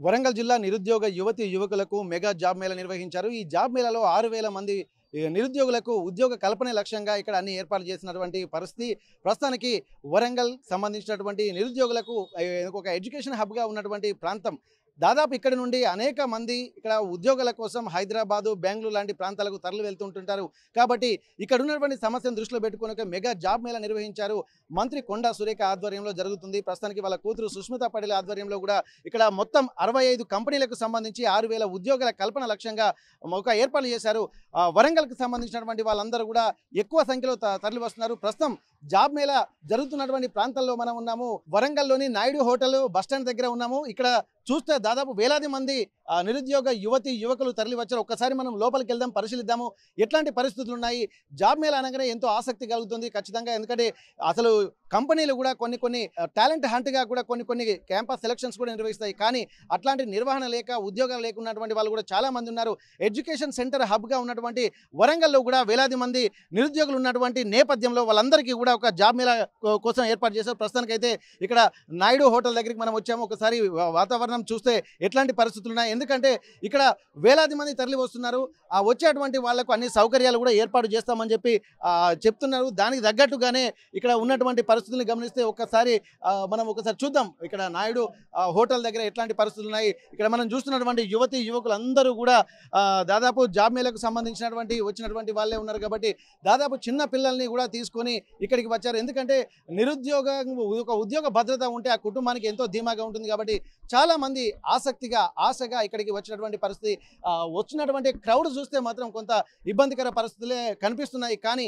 వరంగల్ జిల్లా నిరుద్యోగ యువతి యువకులకు మెగా జాబ్ మేళా నిర్వహించారు. ఈ జాబ్ మేళాలో 6,000 మంది నిరుద్యోగులకు ఉద్యోగ కల్పనే లక్ష్యంగా ఇక్కడ అన్ని ఏర్పాట్లు చేసినటువంటి పరిస్థితి. ప్రస్తుతానికి వరంగల్ సంబంధించినటువంటి నిరుద్యోగులకు ఒక ఎడ్యుకేషన్ హబ్గా ఉన్నటువంటి ప్రాంతం. దాదాపు ఇక్కడ నుండి అనేక మంది ఇక్కడ ఉద్యోగాల కోసం హైదరాబాదు, బెంగళూరు లాంటి ప్రాంతాలకు తరలి వెళ్తుంటుంటారు. కాబట్టి ఇక్కడ ఉన్నటువంటి సమస్యను దృష్టిలో పెట్టుకొని ఒక మెగా జాబ్ మేళా నిర్వహించారు. మంత్రి కొండా సురేఖ ఆధ్వర్యంలో జరుగుతుంది. ప్రస్తుతానికి వాళ్ళ కూతురు సుష్మిత పటేల్ ఆధ్వర్యంలో కూడా ఇక్కడ మొత్తం 65 కంపెనీలకు సంబంధించి 6,000 ఉద్యోగాల కల్పన లక్ష్యంగా ఒక ఏర్పాట్లు చేశారు. వరంగల్కి సంబంధించినటువంటి వాళ్ళందరూ కూడా ఎక్కువ సంఖ్యలో తరలి వస్తున్నారు. ప్రస్తుతం జాబ్ మేళా జరుగుతున్నటువంటి ప్రాంతాల్లో మనం ఉన్నాము. వరంగల్లోని నాయుడు హోటల్ బస్టాండ్ దగ్గర ఉన్నాము. ఇక్కడ చూస్తే దాదాపు వేలాది మంది నిరుద్యోగ యువతి యువకులు తరలి వచ్చారు. ఒక్కసారి మనం లోపలికి వెళ్దాం, పరిశీలిద్దాము ఎట్లాంటి పరిస్థితులు ఉన్నాయి. జాబ్ మేళా అనగానే ఎంతో ఆసక్తి కలుగుతుంది ఖచ్చితంగా. ఎందుకంటే అసలు కంపెనీలు కూడా కొన్ని టాలెంట్ హంట్గా కూడా కొన్ని క్యాంపస్ సెలక్షన్స్ కూడా నిర్వహిస్తాయి. కానీ అట్లాంటి నిర్వహణ లేక ఉద్యోగాలు లేకున్నటువంటి వాళ్ళు కూడా చాలా మంది ఉన్నారు. ఎడ్యుకేషన్ సెంటర్ హబ్గా ఉన్నటువంటి వరంగల్లో కూడా వేలాది మంది నిరుద్యోగులు ఉన్నటువంటి నేపథ్యంలో వాళ్ళందరికీ కూడా ఒక జాబ్ మేళా కోసం ఏర్పాటు చేశారు. ప్రస్తుతానికైతే ఇక్కడ నాయుడు హోటల్ దగ్గరికి మనం వచ్చాము. ఒకసారి వాతావరణం చూస్తే ఎట్లాంటి పరిస్థితులు ఉన్నాయి. ఎందుకంటే ఇక్కడ వేలాది మంది తరలి వస్తున్నారు. వచ్చేటువంటి వాళ్లకు అన్ని సౌకర్యాలు కూడా ఏర్పాటు చేస్తామని చెప్పి చెప్తున్నారు. దానికి తగ్గట్టుగానే ఇక్కడ ఉన్నటువంటి పరిస్థితులను గమనిస్తే మనం ఒకసారి చూద్దాం. ఇక్కడ నాయుడు హోటల్ దగ్గర ఎట్లాంటి పరిస్థితులు ఉన్నాయి. ఇక్కడ మనం చూస్తున్నటువంటి యువతి యువకులు అందరూ కూడా దాదాపు జాబ్ మేళకు సంబంధించినటువంటి వచ్చినటువంటి వాళ్ళే ఉన్నారు. కాబట్టి దాదాపు చిన్న పిల్లల్ని కూడా తీసుకొని ఇక్కడికి వచ్చారు. ఎందుకంటే ఒక ఉద్యోగ భద్రత ఉంటే ఆ కుటుంబానికి ఎంతో ధీమాగా ఉంటుంది. కాబట్టి చాలా మంది ఆశగా ఇక్కడికి వచ్చినటువంటి పరిస్థితి. వచ్చినటువంటి క్రౌడ్ చూస్తే మాత్రం కొంత ఇబ్బందికర పరిస్థితులే కనిపిస్తున్నాయి. కానీ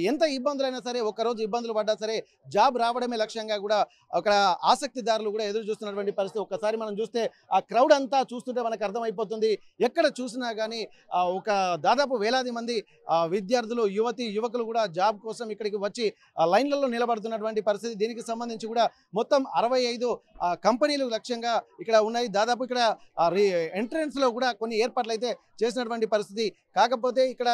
ఎంత ఇబ్బందులైనా సరే, ఒక్కరోజు ఇబ్బందులు పడ్డా సరే జాబ్ రావడమే లక్ష్యంగా కూడా అక్కడ ఆసక్తిదారులు కూడా ఎదురు చూస్తున్నటువంటి పరిస్థితి. ఒక్కసారి మనం చూస్తే ఆ క్రౌడ్ అంతా చూస్తుంటే మనకు అర్థమైపోతుంది. ఎక్కడ చూసినా కానీ ఒక దాదాపు వేలాది మంది విద్యార్థులు, యువకులు కూడా జాబ్ కోసం ఇక్కడికి వచ్చి లైన్లలో నిలబడుతున్నటువంటి పరిస్థితి. దీనికి సంబంధించి కూడా మొత్తం 65 కంపెనీలు లక్ష్యంగా ఇక్కడ ఉన్నాయి. దాదాపు ఇక్కడ ఎంట్రన్స్ లో కూడా కొన్ని ఏర్పాట్లు అయితే చేసినటువంటి పరిస్థితి. కాకపోతే ఇక్కడ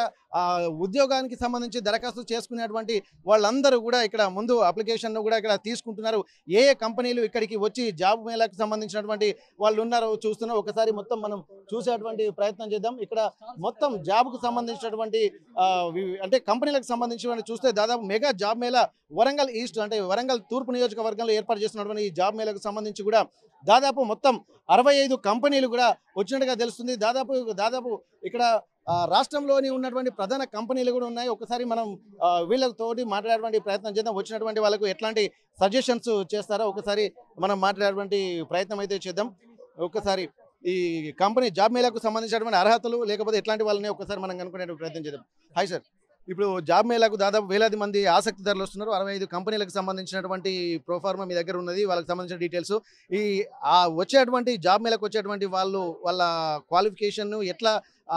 ఉద్యోగానికి సంబంధించి దరఖాస్తు చేసుకునేటువంటి వాళ్ళందరూ కూడా ఇక్కడ ముందు అప్లికేషన్ కూడా ఇక్కడ తీసుకుంటున్నారు. ఏ కంపెనీలు ఇక్కడికి వచ్చి జాబ్ మేళాకు సంబంధించినటువంటి వాళ్ళు ఉన్నారో చూస్తున్నాం. ఒకసారి మొత్తం మనం చూసేటువంటి ప్రయత్నం చేద్దాం. ఇక్కడ మొత్తం జాబ్కు సంబంధించినటువంటి అంటే కంపెనీలకు సంబంధించినటువంటి చూస్తే దాదాపు mega job Mela Warangal east అంటే వరంగల్ తూర్పు నియోజకవర్గంలో ఏర్పాటు చేస్తున్నటువంటి ఈ జాబ్ మేళాకు సంబంధించి కూడా దాదాపు మొత్తం 65 కంపెనీలు కూడా వచ్చినట్టుగా తెలుస్తుంది. దాదాపు ఇక్కడ రాష్ట్రంలోని ఉన్నటువంటి ప్రధాన కంపెనీలు కూడా ఉన్నాయి. ఒకసారి మనం వీళ్ళతోటి మాట్లాడేటువంటి ప్రయత్నం చేద్దాం. వచ్చినటువంటి వాళ్ళకు ఎట్లాంటి సజెషన్స్ చేస్తారో ఒకసారి మనం మాట్లాడేటువంటి ప్రయత్నం అయితే చేద్దాం. ఒకసారి ఈ కంపెనీ జాబ్ మేళాకు సంబంధించినటువంటి అర్హతలు లేకపోతే ఎట్లాంటి వాళ్ళని ఒకసారి మనం కనుక్కునే ప్రయత్నం చేద్దాం. హాయ్ సార్, ఇప్పుడు జాబ్ మేళాకు దాదాపు వేలాది మంది ఆసక్తిదారులు వస్తున్నారు. 65 కంపెనీలకు సంబంధించినటువంటి ప్రోఫార్మా మీ దగ్గర ఉన్నది. వాళ్ళకి సంబంధించిన డీటెయిల్స్ వచ్చేటువంటి జాబ్ మేళాకు వచ్చేటువంటి వాళ్ళ క్వాలిఫికేషన్ ఎట్లా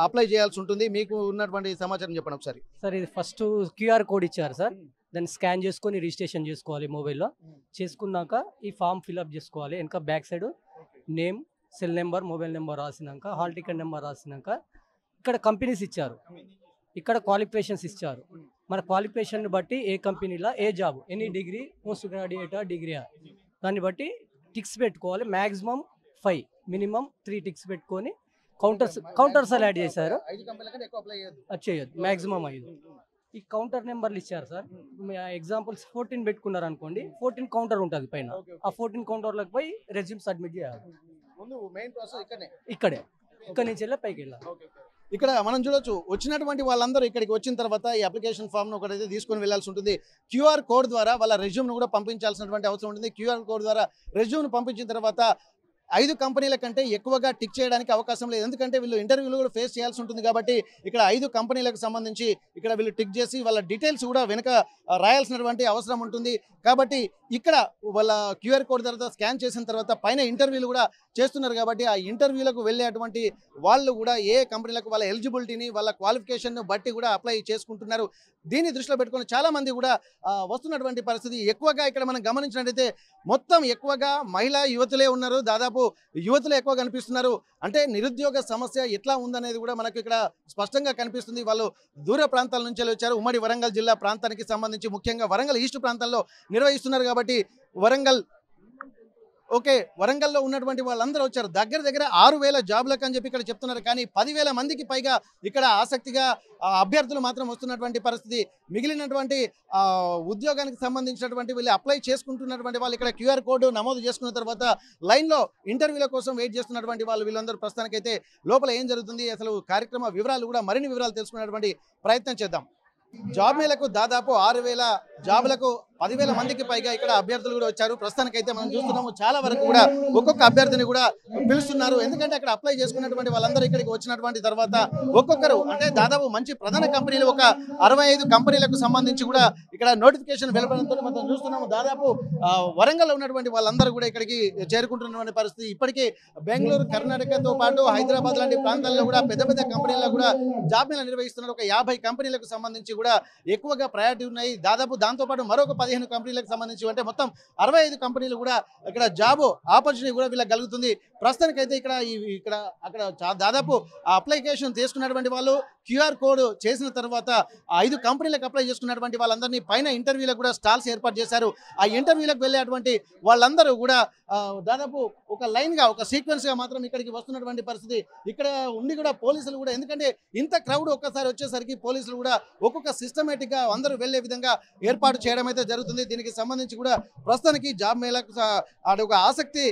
అప్లై చేయాల్సి ఉంటుంది, మీకు ఉన్నటువంటి సమాచారం చెప్పండి ఒకసారి. సార్, ఇది ఫస్ట్ QR కోడ్ ఇచ్చారు సార్. దాన్ని స్కాన్ చేసుకొని రిజిస్ట్రేషన్ చేసుకోవాలి మొబైల్లో. చేసుకున్నాక ఈ ఫామ్ ఫిల్అప్ చేసుకోవాలి. వెనక back side name, cell number, mobile number రాసినాక, హాల్ టికెట్ నెంబర్ రాసినాక ఇక్కడ కంపెనీస్ ఇచ్చారు, ఇక్కడ క్వాలిఫికేషన్స్ ఇచ్చారు. మన క్వాలిఫికేషన్ బట్టి ఏ కంపెనీలో ఏ జాబ్, ఎనీ డిగ్రీ, పోస్ట్ గ్రాడ్యుయేటా, డిగ్రీయా, దాన్ని బట్టి టిక్స్ పెట్టుకోవాలి. మ్యాక్సిమం 5, మినిమం 3 టిక్స్ పెట్టుకొని కౌంటర్స్ యాడ్ చేశారు. అది చేయొద్దు, మ్యాక్సిమం 5. ఈ కౌంటర్ నెంబర్లు ఇచ్చారు సార్. ఎగ్జాంపుల్స్ 14 పెట్టుకున్నారు అనుకోండి, 14 కౌంటర్ ఉంటుంది పైన. ఆ 14 కౌంటర్లకు పోయి రెజ్యూమ్ సబ్మిట్ చేయాలి. ఇక్కడ నుంచి వెళ్ళి పైకి వెళ్ళాలి. ఇక్కడ మనం చూడొచ్చు, వచ్చినటువంటి వాళ్ళందరూ ఇక్కడికి వచ్చిన తర్వాత ఈ అప్లికేషన్ ఫామ్ ను ఒకటైతే తీసుకొని వెళ్లాల్సి ఉంటుంది. QR కోడ్ ద్వారా వాళ్ళ రెజ్యూమ్ ను కూడా పంపించాల్సినటువంటి అవసరం ఉంటుంది. QR కోడ్ ద్వారా రెజ్యూమ్ ను పంపించిన తర్వాత 5 కంపెనీల కంటే ఎక్కువగా టిక్ చేయడానికి అవకాశం లేదు. ఎందుకంటే వీళ్ళు ఇంటర్వ్యూలు కూడా ఫేస్ చేయాల్సి ఉంటుంది. కాబట్టి ఇక్కడ 5 కంపెనీలకు సంబంధించి ఇక్కడ వీళ్ళు టిక్ చేసి వాళ్ళ డీటెయిల్స్ కూడా వెనక రాయాల్సినటువంటి అవసరం ఉంటుంది. కాబట్టి ఇక్కడ వాళ్ళ QR కోడ్ తర్వాత స్కాన్ చేసిన తర్వాత పైన ఇంటర్వ్యూలు కూడా చేస్తున్నారు. కాబట్టి ఆ ఇంటర్వ్యూలకు వెళ్ళేటువంటి వాళ్ళు కూడా ఏ కంపెనీలకు వాళ్ళ ఎలిజిబిలిటీని, వాళ్ళ క్వాలిఫికేషన్ బట్టి కూడా అప్లై చేసుకుంటున్నారు. దీన్ని దృష్టిలో పెట్టుకొని చాలా మంది కూడా వస్తున్నటువంటి పరిస్థితి. ఎక్కువగా ఇక్కడ మనం గమనించినట్టయితే మొత్తం ఎక్కువగా మహిళా యువతులే ఉన్నారు. దాదాపు యువతులు ఎక్కువ కనిపిస్తున్నారు. అంటే నిరుద్యోగ సమస్య ఎట్లా ఉందనేది కూడా మనకు ఇక్కడ స్పష్టంగా కనిపిస్తుంది. వాళ్ళు దూర ప్రాంతాల నుంచి వచ్చారు. ఉమ్మడి వరంగల్ జిల్లా ప్రాంతానికి సంబంధించి ముఖ్యంగా వరంగల్ ఈస్ట్ ప్రాంతాల్లో నిర్వహిస్తున్నారు. కాబట్టి వరంగల్ ఓకే, వరంగల్లో ఉన్నటువంటి వాళ్ళందరూ వచ్చారు. దగ్గర దగ్గర 6,000 జాబ్లకు అని చెప్పి ఇక్కడ చెప్తున్నారు. కానీ 10,000 మందికి పైగా ఇక్కడ ఆసక్తిగా అభ్యర్థులు మాత్రం వస్తున్నటువంటి పరిస్థితి. మిగిలినటువంటి ఉద్యోగానికి సంబంధించినటువంటి వీళ్ళు అప్లై చేసుకుంటున్నటువంటి వాళ్ళు ఇక్కడ QR కోడ్ నమోదు చేసుకున్న తర్వాత లైన్లో ఇంటర్వ్యూల కోసం వెయిట్ చేస్తున్నటువంటి వాళ్ళు వీళ్ళందరూ ప్రస్తుతానికైతే లోపల ఏం జరుగుతుంది అసలు కార్యక్రమ వివరాలు కూడా మరిన్ని వివరాలు తెలుసుకునేటువంటి ప్రయత్నం చేద్దాం. జాబ్ మేళకు దాదాపు 6,000 జాబులకు 10,000 మందికి పైగా ఇక్కడ అభ్యర్థులు కూడా వచ్చారు. ప్రస్తుతానికైతే మనం చూస్తున్నాము చాలా వరకు కూడా ఒక్కొక్క అభ్యర్థిని కూడా పిలుస్తున్నారు. ఎందుకంటే అక్కడ అప్లై చేసుకున్నటువంటి వాళ్ళందరూ ఇక్కడికి వచ్చినటువంటి తర్వాత ఒక్కొక్కరు అంటే దాదాపు మంచి ప్రధాన కంపెనీలు ఒక 65 కంపెనీలకు సంబంధించి కూడా ఇక్కడ నోటిఫికేషన్ వెలువడంతో మనం చూస్తున్నాము. దాదాపు వరంగల్లో ఉన్నటువంటి వాళ్ళందరూ కూడా ఇక్కడికి చేరుకుంటున్నటువంటి పరిస్థితి. ఇప్పటికీ బెంగళూరు, కర్ణాటకతో పాటు హైదరాబాద్ లాంటి ప్రాంతాల్లో కూడా పెద్ద పెద్ద కంపెనీల్లో కూడా జాబ్ మేళా నిర్వహిస్తున్నారు. ఒక 50 కంపెనీలకు సంబంధించి కూడా ఎక్కువగా ప్రయారిటీ ఉన్నాయి. దాదాపు దాంతోపాటు మరొక 15 కంపెనీలకు సంబంధించి అంటే మొత్తం 65 కంపెనీలు కూడా ఇక్కడ జాబ్ ఆపర్చునిటీ కూడా వీళ్ళకి కలుగుతుంది. ప్రస్తుతానికైతే ఇక్కడ అక్కడ దాదాపు అప్లికేషన్ తీసుకున్నటువంటి వాళ్ళు QR కోడ్ చేసిన తర్వాత 5 కంపెనీలకు అప్లై చేసుకున్నటువంటి వాళ్ళందరినీ పైన ఇంటర్వ్యూలకు కూడా స్టాల్స్ ఏర్పాటు చేశారు. ఆ ఇంటర్వ్యూలకు వెళ్ళేటువంటి వాళ్ళందరూ కూడా దాదాపు ఒక లైన్గా ఒక సీక్వెన్స్గా మాత్రం ఇక్కడికి వస్తున్నటువంటి పరిస్థితి. ఇక్కడ ఉండి కూడా పోలీసులు కూడా ఎందుకంటే ఇంత క్రౌడ్ ఒక్కసారి వచ్చేసరికి పోలీసులు కూడా ఒక్కొక్క సిస్టమేటిక్గా అందరూ వెళ్లే విధంగా ఏర్పాటు చేయడం అయితే జరుగుతుంది. దీనికి సంబంధించి కూడా ప్రస్తుతానికి జాబ్ మేళకు ఒక ఆసక్తి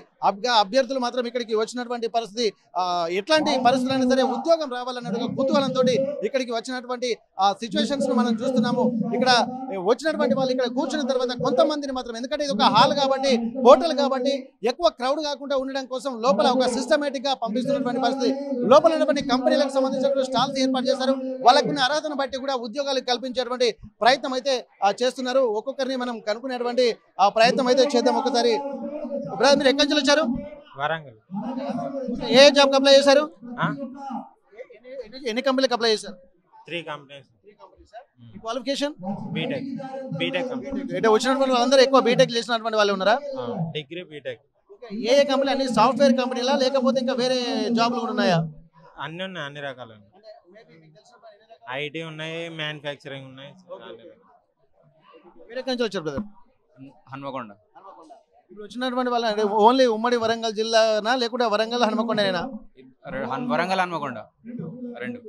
అభ్యర్థులు మాత్రం ఇక్కడికి వచ్చినటువంటి పరిస్థితి. ఎట్లాంటి పరిస్థితులైనా సరే ఉద్యోగం రావాలన్నట్టుగా కుతూహలంతో ఇక్కడికి వచ్చినటువంటి సిచ్యువేషన్స్ మనం చూస్తున్నాము. ఇక్కడ వచ్చినటువంటి వాళ్ళు ఇక్కడ కూర్చున్న తర్వాత కొంతమందిని మాత్రం ఎందుకంటే ఇది ఒక హాల్ కాబట్టి హోటల్ కాబట్టి ఎక్కువ క్రౌడ్ కాకుండా ఉండడం కోసం లోపల ఒక సిస్టమేటిక్ గా పంపిస్తున్నటువంటి పరిస్థితి. లోపల ఉన్నటువంటి కంపెనీలకు సంబంధించినటువంటి స్టాల్స్ ఏర్పాటు చేశారు. వాళ్ళకున్న అర్హతను బట్టి కూడా ఉద్యోగాలు కల్పించేటువంటి ప్రయత్నం అయితే చేస్తున్నారు. ఒక్కొక్కరిని మనం కనుక్కునేటువంటి ప్రయత్నం అయితే చేద్దాం. ఒకసారి మీరు ఎక్కడి నుంచి వచ్చారు? వరంగల్. ఏ జాబ్ అప్లై చేశారు? ఎన్ని కంపెనీలకు అప్లై చేశారు? 3 కంపెనీస్. క్వాలిఫికేషన్ బీటెక్ అంటే వచ్చినటువంటి వాళ్ళందరూ ఎక్కువ బీటెక్ చేసినటువంటి వాళ్ళు ఉన్నారా? Degree BTech. ఏ కంపెనీ? అన్ని సాఫ్ట్వేర్ కంపెనీలా లేకపోతే ఇంకా వేరే జాబ్లు కూడా ఉన్నాయా? అన్ని ఉన్నాయి, అన్ని రకాలు. ఐటీ ఉన్నాయి, మ్యానుఫ్యాక్చరింగ్ ఉన్నాయి. మీరు ఎక్కడి నుంచి వచ్చారు బ్రదర్? హన్మకొండ. ఇప్పుడు వచ్చినటువంటి వాళ్ళ ఓన్లీ ఉమ్మడి వరంగల్ జిల్లానా లేకుంటే వరంగల్ హన్మకొండనేనా? వరంగల్ హన్మకొండ రెండు.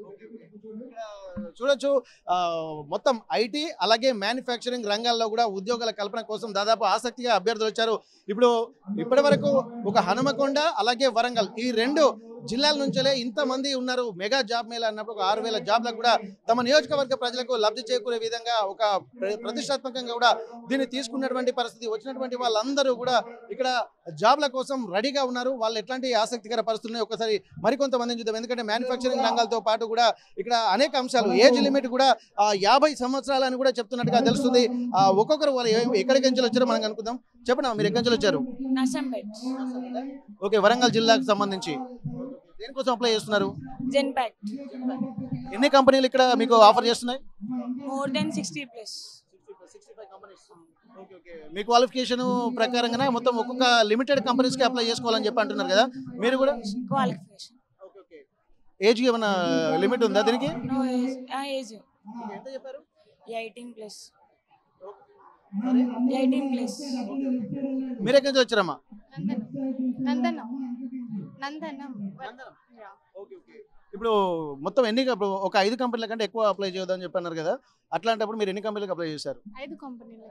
చూడొచ్చు మొత్తం ఐటీ అలాగే మ్యానుఫ్యాక్చరింగ్ రంగాల్లో కూడా ఉద్యోగాల కల్పన కోసం దాదాపు ఆసక్తిగా అభ్యర్థులు వచ్చారు. ఇప్పటి వరకు ఒక హనుమకొండ అలాగే వరంగల్ ఈ 2 జిల్లాల నుంచే ఇంతమంది ఉన్నారు. మెగా జాబ్ మేళా అన్నప్పుడు ఒక 6,000 జాబ్లకు కూడా తమ నియోజకవర్గ ప్రజలకు లబ్ధి చేకూరే విధంగా ఒక ప్రతిష్టాత్మకంగా కూడా దీన్ని తీసుకున్నటువంటి పరిస్థితి. వచ్చినటువంటి వాళ్ళందరూ కూడా ఇక్కడ జాబ్ల కోసం రెడీగా ఉన్నారు. వాళ్ళు ఎట్లాంటి ఆసక్తికర పరిస్థితులు ఒకసారి మరికొంతమందిని చూద్దాం. ఎందుకంటే మ్యానుఫ్యాక్చరింగ్ రంగాలతో పాటు కూడా ఇక్కడ అనేక అంశాలు ఏజ్ లిమిట్ కూడా 50 సంవత్సరాలు అని కూడా చెప్తున్నట్టుగా తెలుస్తుంది. ఒక్కొక్కరు వాళ్ళు ఎక్కడికి నుంచి వచ్చారో మనం అనుకుందాం. చెప్పండి, మీరు ఎక్కడి నుంచి వచ్చారు? ఓకే, వరంగల్ జిల్లాకు సంబంధించి దేనికోసం అప్లై చేస్తున్నారు? జెన్పాక్ట్. ఎన్ని కంపెనీలు ఇక్కడ మీకు ఆఫర్ చేస్తున్నాయి? More than 60+. 65 companies. Okay okay, మీ క్వాలిఫికేషన్ ప్రకారంగానే మొత్తం ఒక్కొక్క లిమిటెడ్ కంపెనీస్కి అప్లై చేసుకోవాలని చెప్పి అంటున్నారు కదా, మీరు కూడా? క్వాలిఫికేషన్. ఓకే ఓకే, ఏజ్ ఏమైనా లిమిట్ ఉందా దీనికి? No age. ఏజ్ ఎంత చెప్పారు? 18+. 18+. మీరు ఎక్కడి నుంచి వచ్చారమ్మా? నందనం. ఇప్పుడు మొత్తం ఎన్ని ఒక 5 కంపెనీల కంటే ఎక్కువ అప్లై చేయొద్దని చెప్పి అన్నారు కదా, అట్లాంటప్పుడు మీరు ఎన్ని కంపెనీలకు అప్లై చేశారు? 5 కంపెనీలు.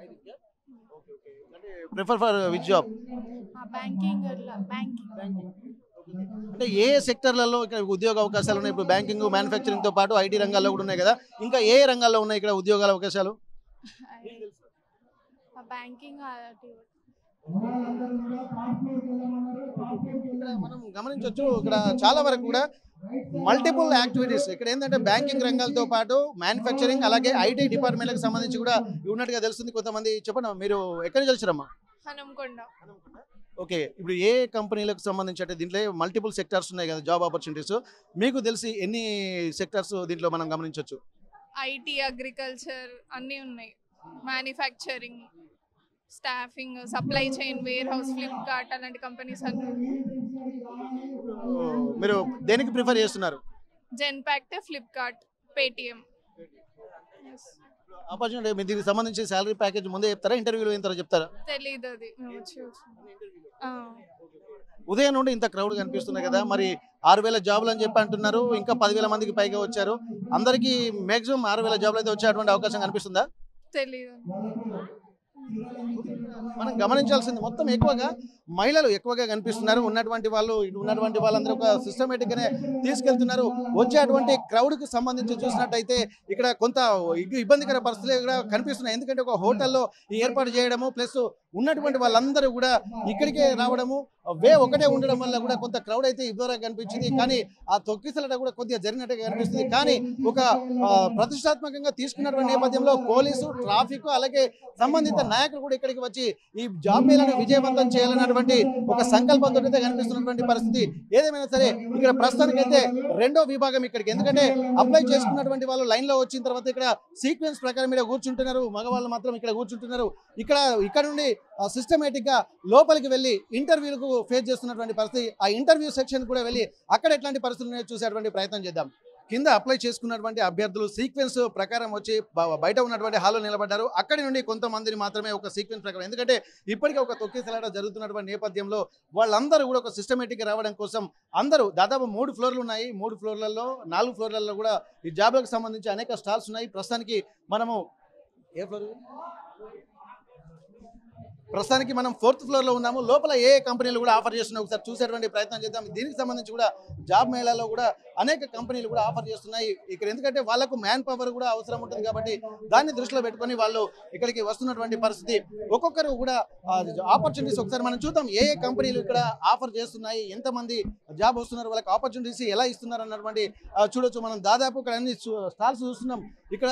Prefer for which job? Banking. అంటే ఏ సెక్టర్లలో ఇక్కడ ఉద్యోగ అవకాశాలు ఉన్నాయి? ఇప్పుడు బ్యాంకింగ్ మ్యానుఫ్యాక్చరింగ్ తో పాటు ఐటీ రంగాల్లో కూడా ఉన్నాయి కదా, ఇంకా ఏ రంగాల్లో ఉన్నాయి ఇక్కడ ఉద్యోగాల అవకాశాలు? బ్యాంకింగ్. మనం గమనించవచ్చు ఇక్కడ చాలా వరకు కూడా మల్టిపుల్ యాక్టివిటీస్ ఇక్కడ ఏంటంటే బ్యాంకింగ్ రంగాలతో పాటు మ్యానుఫ్యాక్చరింగ్ అలాగే ఐటీ డిపార్ట్మెంట్లకు సంబంధించి కూడా ఉన్నట్టుగా తెలుస్తుంది. కొంతమంది చెప్పండి, మీరు ఎక్కడి నుంచి వచ్చారమ్మా? హనుమకొండ. ఓకే, ఇప్పుడు ఏ కంపెనీలకు సంబంధించి అంటే దీంట్లో మల్టిపుల్ సెక్టార్స్ ఉన్నాయి కదా జాబ్ ఆపర్చునిటీస్, మీకు తెలిసి ఎన్ని సెక్టార్స్ దీంట్లో మనం గమనించవచ్చు? ఐటీ, అగ్రికల్చర్ అన్నీ ఉన్నాయి. Manufacturing, staffing, supply chain, warehouse, Flipkart అలాంటి కంపెనీస్ అన్నీ. మీరు దేనికి ప్రిఫర్ చేస్తున్నారు? Genpact, Flipkart, Paytm. ఆపర్చునిటీ దీనికి సంబంధించి శాలరీ ప్యాకేజ్ ముందే చెప్తారా, ఇంటర్వ్యూలో అయిన తర్వాత చెప్తారా? తెలీదు అది మేము వచ్చి ఆ, ఉదయం నుండి ఇంత క్రౌడ్ కనిపిస్తున్నాయి కదా, మరి 6,000 జాబులు అని చెప్పి అంటున్నారు, ఇంకా 10,000 మందికి పైగా వచ్చారు. అందరికీ మాక్సిమం 6,000 జాబులు అయితే వచ్చేటువంటి అవకాశం కనిపిస్తుందా? తెలీదు. మనం గమనించాల్సింది మొత్తం ఎక్కువగా మహిళలు ఎక్కువగా కనిపిస్తున్నారు. ఉన్నటువంటి వాళ్ళు ఇటు ఉన్నటువంటి వాళ్ళందరూ ఒక సిస్టమేటిక్ గానే తీసుకెళ్తున్నారు. వచ్చేటువంటి క్రౌడ్ కి సంబంధించి చూసినట్టయితే ఇక్కడ కొంత ఇబ్బందికర పరిస్థితులు కూడా కనిపిస్తున్నాయి. ఎందుకంటే ఒక హోటల్లో ఈ ఏర్పాటు చేయడము ప్లస్ ఉన్నటువంటి వాళ్ళందరూ కూడా ఇక్కడికే రావడము వే ఒకటే ఉండడం వల్ల కూడా కొంత క్రౌడ్ అయితే ఇబ్బందిగా కనిపించింది. కానీ ఆ తొక్కిసలట కూడా కొద్దిగా జరిగినట్టుగా కనిపిస్తుంది. కానీ ఒక ప్రతిష్టాత్మకంగా తీసుకున్నటువంటి నేపథ్యంలో పోలీసు ట్రాఫిక్ అలాగే సంబంధిత నాయకులు కూడా ఇక్కడికి వచ్చి ఈ జాబ్ మేళాను విజయవంతం చేయాలన్నటువంటి ఒక సంకల్పంతో అయితే కనిపిస్తున్నటువంటి పరిస్థితి. ఏదేమైనా సరే ఇక్కడ ప్రస్తుతానికైతే రెండో విభాగం ఇక్కడికి, ఎందుకంటే అప్లై చేసుకున్నటువంటి వాళ్ళు లైన్ లో వచ్చిన తర్వాత ఇక్కడ సీక్వెన్స్ ప్రకారం ఇక్కడ కూర్చుంటున్నారు, మగవాళ్ళు మాత్రం ఇక్కడ కూర్చుంటున్నారు. ఇక్కడ నుండి సిస్టమేటిక్ గా లోపలికి వెళ్ళి ఇంటర్వ్యూలకు ఫేస్ చేస్తున్నటువంటి పరిస్థితి. ఆ ఇంటర్వ్యూ సెక్షన్ కూడా వెళ్ళి అక్కడ ఎట్లాంటి పరిస్థితులు చూసేటువంటి ప్రయత్నం చేద్దాం. కింద అప్లై చేసుకున్నటువంటి అభ్యర్థులు సీక్వెన్స్ ప్రకారం వచ్చి బయట ఉన్నటువంటి హాల్లో నిలబడ్డారు. అక్కడి నుండి కొంతమందిని మాత్రమే ఒక సీక్వెన్స్ ప్రకారం, ఎందుకంటే ఇప్పటికే ఒక తొక్కిసలాట జరుగుతున్నటువంటి నేపథ్యంలో వాళ్ళందరూ కూడా ఒక సిస్టమేటిక్గా రావడం కోసం అందరూ దాదాపు 3 ఫ్లోర్లు ఉన్నాయి. 3 ఫ్లోర్లలో 4 ఫ్లోర్లలో కూడా ఈ జాబ్లకు సంబంధించి అనేక స్టాల్స్ ఉన్నాయి. ప్రస్తుతానికి ఏ ఫ్లోర్? ప్రస్తుతానికి మనం 4th ఫ్లోర్లో ఉన్నాము. లోపల ఏ కంపెనీలు కూడా ఆఫర్ చేస్తున్నాయి ఒకసారి చూసేటువంటి ప్రయత్నం చేద్దాం. దీనికి సంబంధించి కూడా జాబ్ మేళాలో కూడా అనేక కంపెనీలు కూడా ఆఫర్ చేస్తున్నాయి ఇక్కడ, ఎందుకంటే వాళ్ళకు మ్యాన్ పవర్ కూడా అవసరం ఉంటుంది కాబట్టి దాన్ని దృష్టిలో పెట్టుకొని వాళ్ళు ఇక్కడికి వస్తున్నటువంటి పరిస్థితి. ఒక్కొక్కరు కూడా ఆపర్చునిటీస్ ఒకసారి మనం చూద్దాం. ఏ కంపెనీలు ఇక్కడ ఆఫర్ చేస్తున్నాయి, ఎంతమంది జాబ్ వస్తున్నారు, వాళ్ళకి ఆపర్చునిటీస్ ఎలా ఇస్తున్నారు అన్నటువంటి చూడొచ్చు. మనం దాదాపు ఇక్కడ అన్ని స్టాల్స్ చూస్తున్నాం. ఇక్కడ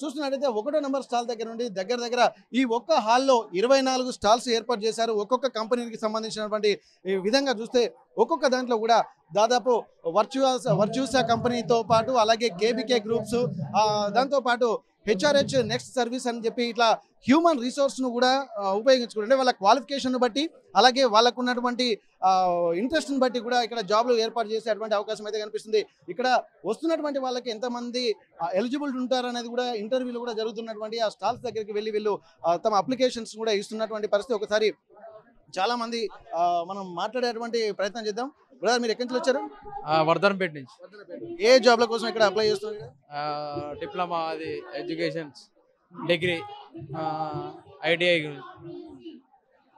చూస్తున్నట్టయితే 1వ నెంబర్ స్టాల్ దగ్గర నుండి దగ్గర ఈ ఒక్క హాల్లో 24 స్టాల్స్ ఏర్పాటు చేశారు. ఒక్కొక్క కంపెనీకి సంబంధించినటువంటి ఈ విధంగా చూస్తే ఒక్కొక్క దాంట్లో కూడా దాదాపు వర్చ్యూసా కంపెనీతో పాటు అలాగే కేబీకే గ్రూప్స్, దాంతోపాటు హెచ్ఆర్హెచ్ నెక్స్ట్ సర్వీస్ అని చెప్పి ఇట్లా హ్యూమన్ రిసోర్స్ను కూడా ఉపయోగించుకుంటే వాళ్ళ క్వాలిఫికేషన్ బట్టి అలాగే వాళ్ళకు ఉన్నటువంటి ఇంట్రెస్ట్ని బట్టి కూడా ఇక్కడ జాబ్లు ఏర్పాటు చేసేటువంటి అవకాశం అయితే కనిపిస్తుంది. ఇక్కడ వస్తున్నటువంటి వాళ్ళకి ఎంతమంది ఎలిజిబుల్ ఉంటారనేది కూడా ఇంటర్వ్యూలు కూడా జరుగుతున్నటువంటి ఆ స్టాల్స్ దగ్గరికి వెళ్ళి వీళ్ళు తమ అప్లికేషన్స్ కూడా ఇస్తున్నటువంటి పరిస్థితి. ఒకసారి చాలా మంది మనం మాట్లాడేటువంటి ప్రయత్నం చేద్దాం. బ్రదర్, మీరు ఎక్కడి నుంచి వచ్చారు? వర్ధన్పేట నుంచి. ఏ జాబ్ల కోసం ఇక్కడ అప్లై చేస్తున్నారు? డిప్లొమా, అది ఎడ్యుకేషన్, డిగ్రీ, ఐటీఐ.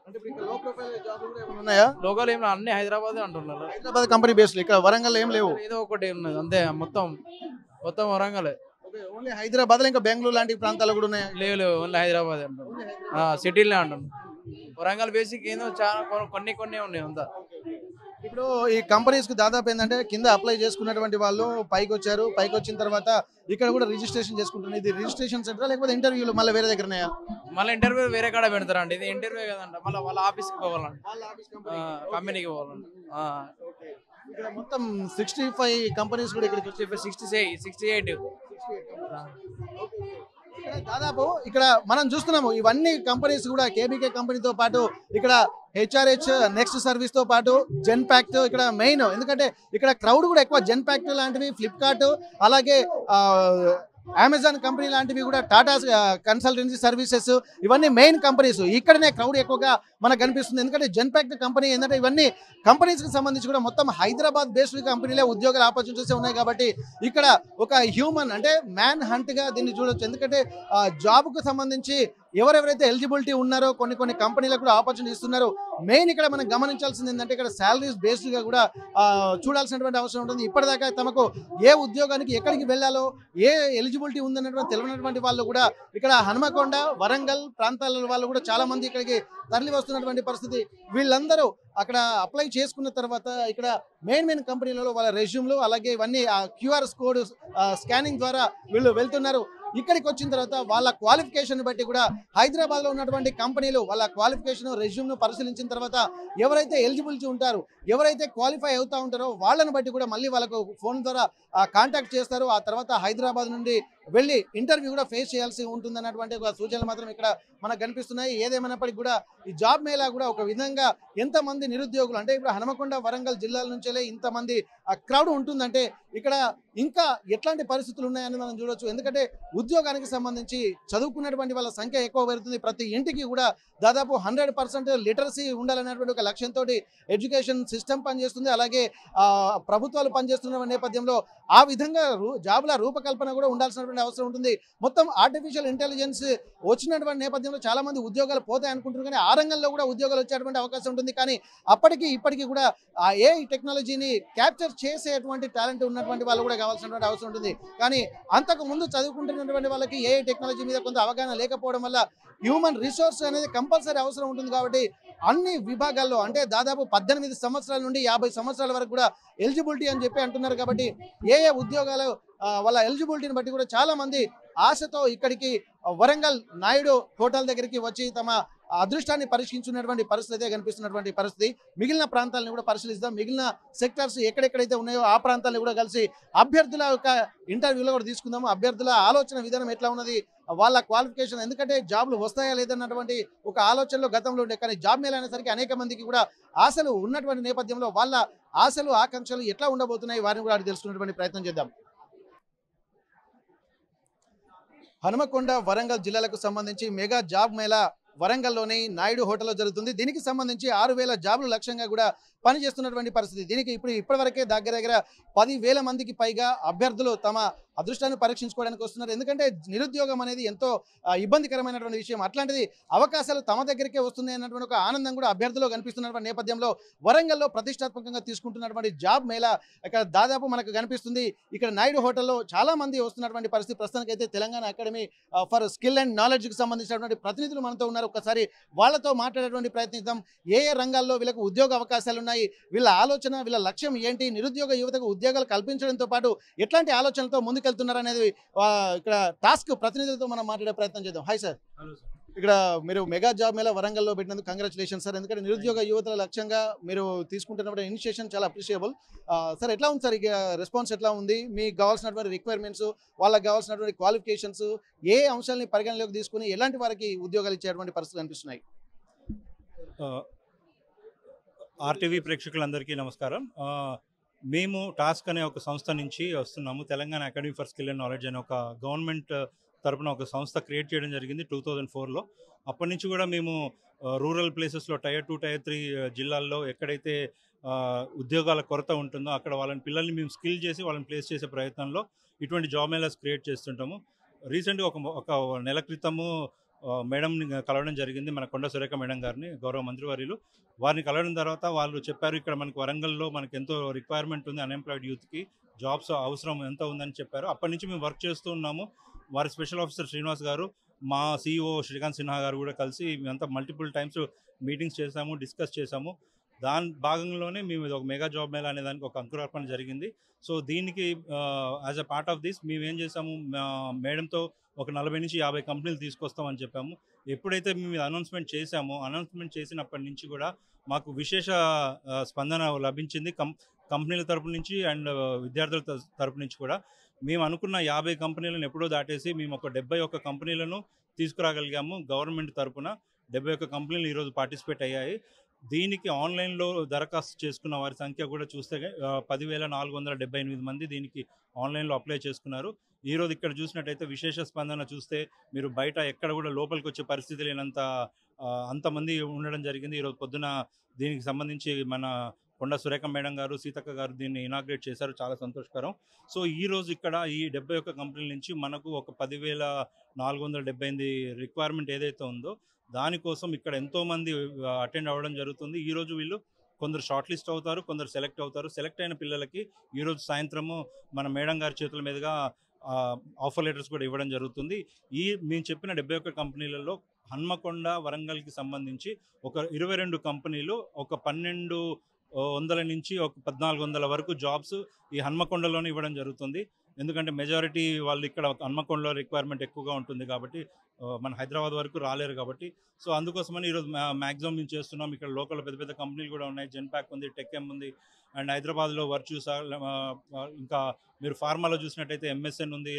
అంటే ఇప్పుడు ఇక్కడ లో ప్రొఫైల్ జాబ్లు కూడా ఏమైనా ఉన్నాయా? లోకల్ ఏం అన్ని హైదరాబాద్ అంటున్నారు. హైదరాబాద్ కంపెనీ బేస్డ్, ఇక్కడ వరంగల్ ఏం లేవు. ఏదో ఒకటి ఉన్నది అంతే, మొత్తం వరంగల్. ఓన్లీ హైదరాబాద్ ఇంకా బెంగళూరు లాంటి ప్రాంతాలు కూడా ఉన్నాయా? లేవు, ఓన్లీ హైదరాబాద్ అంటున్నారు. సిటీలే అంటున్నారు. వరంగల్ బేసిక్ ఏదో చాలా కొన్ని ఉన్నాయి అంతా. ఇప్పుడు ఈ కంపెనీస్ కు దాదాపు ఏంటంటే కింద అప్లై చేసుకున్నటువంటి వాళ్ళు పైకి వచ్చారు. పైకి వచ్చిన తర్వాత ఇక్కడ కూడా రిజిస్ట్రేషన్ చేసుకుంటున్నారు. ఇది రిజిస్ట్రేషన్ సెంటర్ లేకపోతే ఇంటర్వ్యూలు మళ్ళీ వేరే దగ్గర ఉన్నాయా? మళ్ళీ ఇంటర్వ్యూ వేరే కాడ పెడతారండి. ఇది ఇంటర్వ్యూ కదంట, మళ్ళీ వాళ్ళ ఆఫీస్కి పోవాలంట, కంపెనీకి పోవాలంట. ఇక్కడ మొత్తం 65 కంపెనీస్ కూడా ఇక్కడికి వచ్చి 68. దాదాపు ఇక్కడ మనం చూస్తున్నాము ఇవన్నీ కంపెనీస్ కూడా కేబీకే కంపెనీతో పాటు ఇక్కడ హెచ్ఆర్హెచ్ నెక్స్ట్ సర్వీస్ తో పాటు జెన్పాక్ట్ ఇక్కడ మెయిన్, ఎందుకంటే ఇక్కడ క్రౌడ్ కూడా ఎక్కువ. జెన్పాక్ట్ లాంటివి, ఫ్లిప్కార్ట్, అలాగే అమెజాన్ కంపెనీ లాంటివి కూడా, టాటా కన్సల్టెన్సీ సర్వీసెస్, ఇవన్నీ మెయిన్ కంపెనీస్. ఇక్కడనే క్రౌడ్ ఎక్కువగా మనకు కనిపిస్తుంది. ఎందుకంటే జెన్పాక్ట్ కంపెనీ ఏంటంటే ఇవన్నీ కంపెనీస్కి సంబంధించి కూడా మొత్తం హైదరాబాద్ బేస్డ్ కంపెనీలే ఉద్యోగాల ఆపర్చునిటీస్ ఉన్నాయి కాబట్టి ఇక్కడ ఒక హ్యూమన్ అంటే మ్యాన్ హంట్గా దీన్ని చూడొచ్చు. ఎందుకంటే జాబ్కు సంబంధించి ఎవరెవరైతే ఎలిజిబిలిటీ ఉన్నారో కొన్ని కంపెనీలకు కూడా ఆపర్చునిటీ ఇస్తున్నారు. మెయిన్ ఇక్కడ మనం గమనించాల్సింది ఏంటంటే ఇక్కడ శాలరీస్ బేస్డ్గా కూడా చూడాల్సినటువంటి అవసరం ఉంటుంది. ఇప్పటిదాకా తమకు ఏ ఉద్యోగానికి ఎక్కడికి వెళ్ళాలో, ఏ ఎలిజిబిలిటీ ఉందన్నటువంటి తెలియనటువంటి వాళ్ళు కూడా ఇక్కడ హనుమకొండ, వరంగల్ ప్రాంతాల వాళ్ళు కూడా చాలా మంది ఇక్కడికి తరలి వస్తున్నటువంటి పరిస్థితి. వీళ్ళందరూ అక్కడ అప్లై చేసుకున్న తర్వాత ఇక్కడ మెయిన్ కంపెనీలలో వాళ్ళ రెజ్యూమ్లు అలాగే ఇవన్నీ క్యూఆర్ కోడ్ స్కానింగ్ ద్వారా వీళ్ళు వెళ్తున్నారు. ఇక్కడికి వచ్చిన తర్వాత వాళ్ళ క్వాలిఫికేషన్ బట్టి కూడా హైదరాబాద్లో ఉన్నటువంటి కంపెనీలు వాళ్ళ క్వాలిఫికేషన్ రెజ్యూమ్ను పరిశీలించిన తర్వాత ఎవరైతే ఎలిజిబిలిటీ ఉంటారో, ఎవరైతే క్వాలిఫై అవుతూ ఉంటారో వాళ్ళని బట్టి కూడా మళ్ళీ వాళ్ళకు ఫోన్ ద్వారా కాంటాక్ట్ చేస్తారు. ఆ తర్వాత హైదరాబాద్ నుండి వెళ్ళి ఇంటర్వ్యూ కూడా ఫేస్ చేయాల్సి ఉంటుంది అన్నటువంటి ఒక సూచనలు మాత్రం ఇక్కడ మనకు కనిపిస్తున్నాయి. ఏదేమైనప్పటికీ కూడా ఈ జాబ్ మేళా కూడా ఒక విధంగా ఎంతమంది నిరుద్యోగులు అంటే ఇప్పుడు హనుమకొండ, వరంగల్ జిల్లాల నుంచే ఇంతమంది క్రౌడ్ ఉంటుందంటే ఇక్కడ ఇంకా ఎట్లాంటి పరిస్థితులు ఉన్నాయని మనం చూడొచ్చు. ఎందుకంటే ఉద్యోగానికి సంబంధించి చదువుకున్నటువంటి వాళ్ళ సంఖ్య ఎక్కువ పెరుగుతుంది. ప్రతి ఇంటికి కూడా దాదాపు 100% లిటరసీ ఉండాలనేటువంటి ఒక లక్ష్యంతో ఎడ్యుకేషన్ సిస్టమ్ పనిచేస్తుంది. అలాగే ప్రభుత్వాలు పనిచేస్తున్న నేపథ్యంలో ఆ విధంగా జాబుల రూపకల్పన కూడా ఉండాల్సినటువంటి అవసరం ఉంటుంది. మొత్తం ఆర్టిఫిషియల్ ఇంటెలిజెన్స్ వచ్చినటువంటి నేపథ్యంలో చాలా మంది ఉద్యోగాలు పోతాయి అనుకుంటున్నారు, కానీ ఆ రంగంలో కూడా ఉద్యోగాలు వచ్చేటువంటి అవకాశం ఉంటుంది. కానీ అప్పటికి ఇప్పటికీ కూడా ఆ ఏఐ టెక్నాలజీని క్యాప్చర్ చేసేటువంటి టాలెంట్ ఉన్నటువంటి వాళ్ళు కూడా కావాల్సినటువంటి అవసరం ఉంటుంది. కానీ అంతకు ముందు చదువుకుంటున్నటువంటి వాళ్ళకి ఏఐ టెక్నాలజీ మీద కొంత అవగాహన లేకపోవడం వల్ల హ్యూమన్ రిసోర్స్ అనేది కంపల్సరీ అవసరం ఉంటుంది. కాబట్టి అన్ని విభాగాల్లో అంటే దాదాపు 18 సంవత్సరాల నుండి 50 సంవత్సరాల వరకు కూడా ఎలిజిబిలిటీ అని చెప్పి అంటున్నారు. కాబట్టి ఏ ఉద్యోగాలు వాళ్ళ ఎలిజిబిలిటీని బట్టి కూడా చాలా మంది ఆశతో ఇక్కడికి వరంగల్ నాయుడు హోటల్ దగ్గరికి వచ్చి తమ అదృష్టాన్ని పరీక్షించున్నటువంటి పరిస్థితి అయితే కనిపిస్తున్నటువంటి పరిస్థితి. మిగిలిన ప్రాంతాలను కూడా పరిశీలిస్తాం. మిగిలిన సెక్టర్స్ ఎక్కడెక్కడైతే ఉన్నాయో ఆ ప్రాంతాలను కూడా కలిసి అభ్యర్థుల యొక్క ఇంటర్వ్యూలో కూడా తీసుకుందాము. అభ్యర్థుల ఆలోచన విధానం ఎట్లా ఉన్నది, వాళ్ళ క్వాలిఫికేషన్, ఎందుకంటే జాబ్లు వస్తాయా లేదన్నటువంటి ఒక ఆలోచనలో గతంలో ఉండే, కానీ జాబ్ మేళ అనేసరికి అనేక మందికి కూడా ఆశలు ఉన్నటువంటి నేపథ్యంలో వాళ్ళ ఆశలు ఆకాంక్షలు ఎట్లా ఉండబోతున్నాయి వారిని కూడా తెలుసుకునేటువంటి ప్రయత్నం చేద్దాం. హనుమకొండ వరంగల్ జిల్లాలకు సంబంధించి మెగా జాబ్ మేళా వరంగల్లోని నాయుడు హోటల్లో జరుగుతుంది. దీనికి సంబంధించి 6,000 జాబ్లు లక్ష్యంగా కూడా పనిచేస్తున్నటువంటి పరిస్థితి. దీనికి ఇప్పటివరకే దగ్గర 10,000 మందికి పైగా అభ్యర్థులు తమ అదృష్టాన్ని పరీక్షించుకోవడానికి వస్తున్నారు. ఎందుకంటే నిరుద్యోగం అనేది ఎంతో ఇబ్బందికరమైనటువంటి విషయం. అట్లాంటిది అవకాశాలు తమ దగ్గరికే వస్తున్నాయి అన్నటువంటి ఒక ఆనందం కూడా అభ్యర్థులు కనిపిస్తున్నటువంటి నేపథ్యంలో వరంగల్లో ప్రతిష్టాత్మకంగా తీసుకుంటున్నటువంటి జాబ్ మేళా ఇక్కడ దాదాపు మనకు కనిపిస్తుంది. ఇక్కడ నాయుడు హోటల్లో చాలా మంది వస్తున్నటువంటి పరిస్థితి. ప్రస్తుతానికైతే Telangana academy for skill and నాలెడ్జ్కి సంబంధించినటువంటి ప్రతినిధులు మనతో ఉన్నారు. ఒక్కసారి వాళ్ళతో మాట్లాడేటువంటి ప్రయత్నిద్దాం. ఏ రంగాల్లో వీళ్ళకు ఉద్యోగ అవకాశాలు ఉన్నాయి, వీళ్ళ ఆలోచన, వీళ్ళ లక్ష్యం ఏంటి, నిరుద్యోగ యువతకు ఉద్యోగాలు కల్పించడంతో పాటు ఎట్లాంటి ఆలోచనలతో ముందుకెళ్తున్నారు అనేది ఇక్కడ టాస్క్ ప్రతినిధులతో మనం మాట్లాడే ప్రయత్నం చేద్దాం. Hi sir. ఇక్కడ మీరు మెగా జాబ్ మేళా వరంగల్లో పెట్టినందుకు కంగ్రాచులేషన్ సార్. ఎందుకంటే నిరుద్యోగ యువతల లక్ష్యంగా మీరు తీసుకుంటున్నటువంటి ఇనిషియేషన్ చాలా అప్రిషియబుల్ సార్. ఎట్లా ఉంది సార్ రెస్పాన్స్ ఎట్లా ఉంది? మీకు కావాల్సినటువంటి రిక్వైర్మెంట్స్, వాళ్ళకి కావాల్సినటువంటి క్వాలిఫికేషన్స్, ఏ అంశాలని పరిగణలోకి తీసుకుని ఎలాంటి వారికి ఉద్యోగాలు ఇచ్చేటువంటి పరిస్థితులు అనిపిస్తున్నాయి? ఆర్టీవీ ప్రేక్షకులందరికీ నమస్కారం. మేము టాస్క్ అనే ఒక సంస్థ నుంచి వస్తున్నాము. Telangana academy for skill and knowledge అనే ఒక గవర్నమెంట్ తరపున ఒక సంస్థ క్రియేట్ చేయడం జరిగింది 2004లో. అప్పటి నుంచి కూడా మేము రూరల్ ప్లేసెస్లో టైర్ 2, టైర్ 3 జిల్లాల్లో ఎక్కడైతే ఉద్యోగాల కొరత ఉంటుందో అక్కడ వాళ్ళని పిల్లల్ని మేము స్కిల్ చేసి వాళ్ళని ప్లేస్ చేసే ప్రయత్నంలో ఇటువంటి జాబ్ మేళాస్ క్రియేట్ చేస్తుంటాము. రీసెంట్గా ఒక నెల క్రితము మేడంని కలవడం జరిగింది, మన కొండ సురేఖ మేడం గారిని, గౌరవ మంత్రివర్యులు. వారిని కలవడం తర్వాత వాళ్ళు చెప్పారు, ఇక్కడ మనకు వరంగల్లో మనకు ఎంతో రిక్వైర్మెంట్ ఉంది, అన్ఎంప్లాయిడ్ యూత్కి జాబ్స్ అవసరం ఎంత ఉందని చెప్పారు. అప్పటి నుంచి మేము వర్క్ చేస్తూ ఉన్నాము. వారి స్పెషల్ ఆఫీసర్ శ్రీనివాస్ గారు, మా CEO శ్రీకాంత్ సిన్హా గారు కూడా కలిసి మేమంతా మల్టిపుల్ టైమ్స్ మీటింగ్స్ చేశాము, డిస్కస్ చేశాము. దాని భాగంలోనే మేము ఇది ఒక మెగా జాబ్ మేళా అనే దానికి ఒక అంకురార్పణ జరిగింది. సో దీనికి as a part of this మేము ఏం చేసాము, మేడంతో ఒక 40 నుంచి 50 కంపెనీలు తీసుకొస్తామని చెప్పాము. ఎప్పుడైతే మేము అనౌన్స్మెంట్ చేశామో, అనౌన్స్మెంట్ చేసినప్పటి నుంచి కూడా మాకు విశేష స్పందన లభించింది కంపెనీల తరపు నుంచి అండ్ విద్యార్థుల తరపు నుంచి కూడా. మేము అనుకున్న 50 కంపెనీలను ఎప్పుడో దాటేసి మేము ఒక 71 కంపెనీలను తీసుకురాగలిగాము. గవర్నమెంట్ తరపున 71 కంపెనీలు ఈరోజు పార్టిసిపేట్ అయ్యాయి. దీనికి ఆన్లైన్లో దరఖాస్తు చేసుకున్న వారి సంఖ్య కూడా చూస్తే 10,478 మంది దీనికి ఆన్లైన్లో అప్లై చేసుకున్నారు. ఈరోజు ఇక్కడ చూసినట్టయితే విశేష స్పందన చూస్తే మీరు బయట ఎక్కడ కూడా లోపలికి వచ్చే పరిస్థితి లేనంత అంతమంది ఉండడం జరిగింది. ఈరోజు పొద్దున దీనికి సంబంధించి మన కొండ సురేఖ మేడం గారు, సీతక్క గారు దీన్ని ఇనాగ్రేట్ చేశారు, చాలా సంతోషకరం. సో ఈరోజు ఇక్కడ ఈ 71 కంపెనీల నుంచి మనకు ఒక 10,478 రిక్వైర్మెంట్ ఏదైతే ఉందో దానికోసం ఇక్కడ ఎంతోమంది అటెండ్ అవ్వడం జరుగుతుంది. ఈరోజు వీళ్ళు కొందరు షార్ట్ లిస్ట్ అవుతారు, కొందరు సెలెక్ట్ అవుతారు. సెలెక్ట్ అయిన పిల్లలకి ఈరోజు సాయంత్రము మన మేడం గారి చేతుల మీదుగా ఆఫర్ లెటర్స్ కూడా ఇవ్వడం జరుగుతుంది. మేము చెప్పిన 71 కంపెనీలలో హన్మకొండ, వరంగల్కి సంబంధించి ఒక 22 కంపెనీలు ఒక 1,200 నుంచి ఒక 1,400 వరకు జాబ్స్ ఈ హన్మకొండలోనే ఇవ్వడం జరుగుతుంది. ఎందుకంటే మెజారిటీ వాళ్ళు ఇక్కడ హన్మకొండలో రిక్వైర్మెంట్ ఎక్కువగా ఉంటుంది కాబట్టి మన హైదరాబాద్ వరకు రాలేరు కాబట్టి. సో అందుకోసమని ఈరోజు మ్యాక్సిమం మేము చేస్తున్నాం. ఇక్కడ లోకల్ పెద్ద పెద్ద కంపెనీలు కూడా ఉన్నాయి, జెన్పాక్ ఉంది, టెక్ఎం ఉంది, అండ్ హైదరాబాద్లో వర్చ్యూసా, ఇంకా మీరు ఫార్మాలో చూసినట్టయితే MSN ఉంది.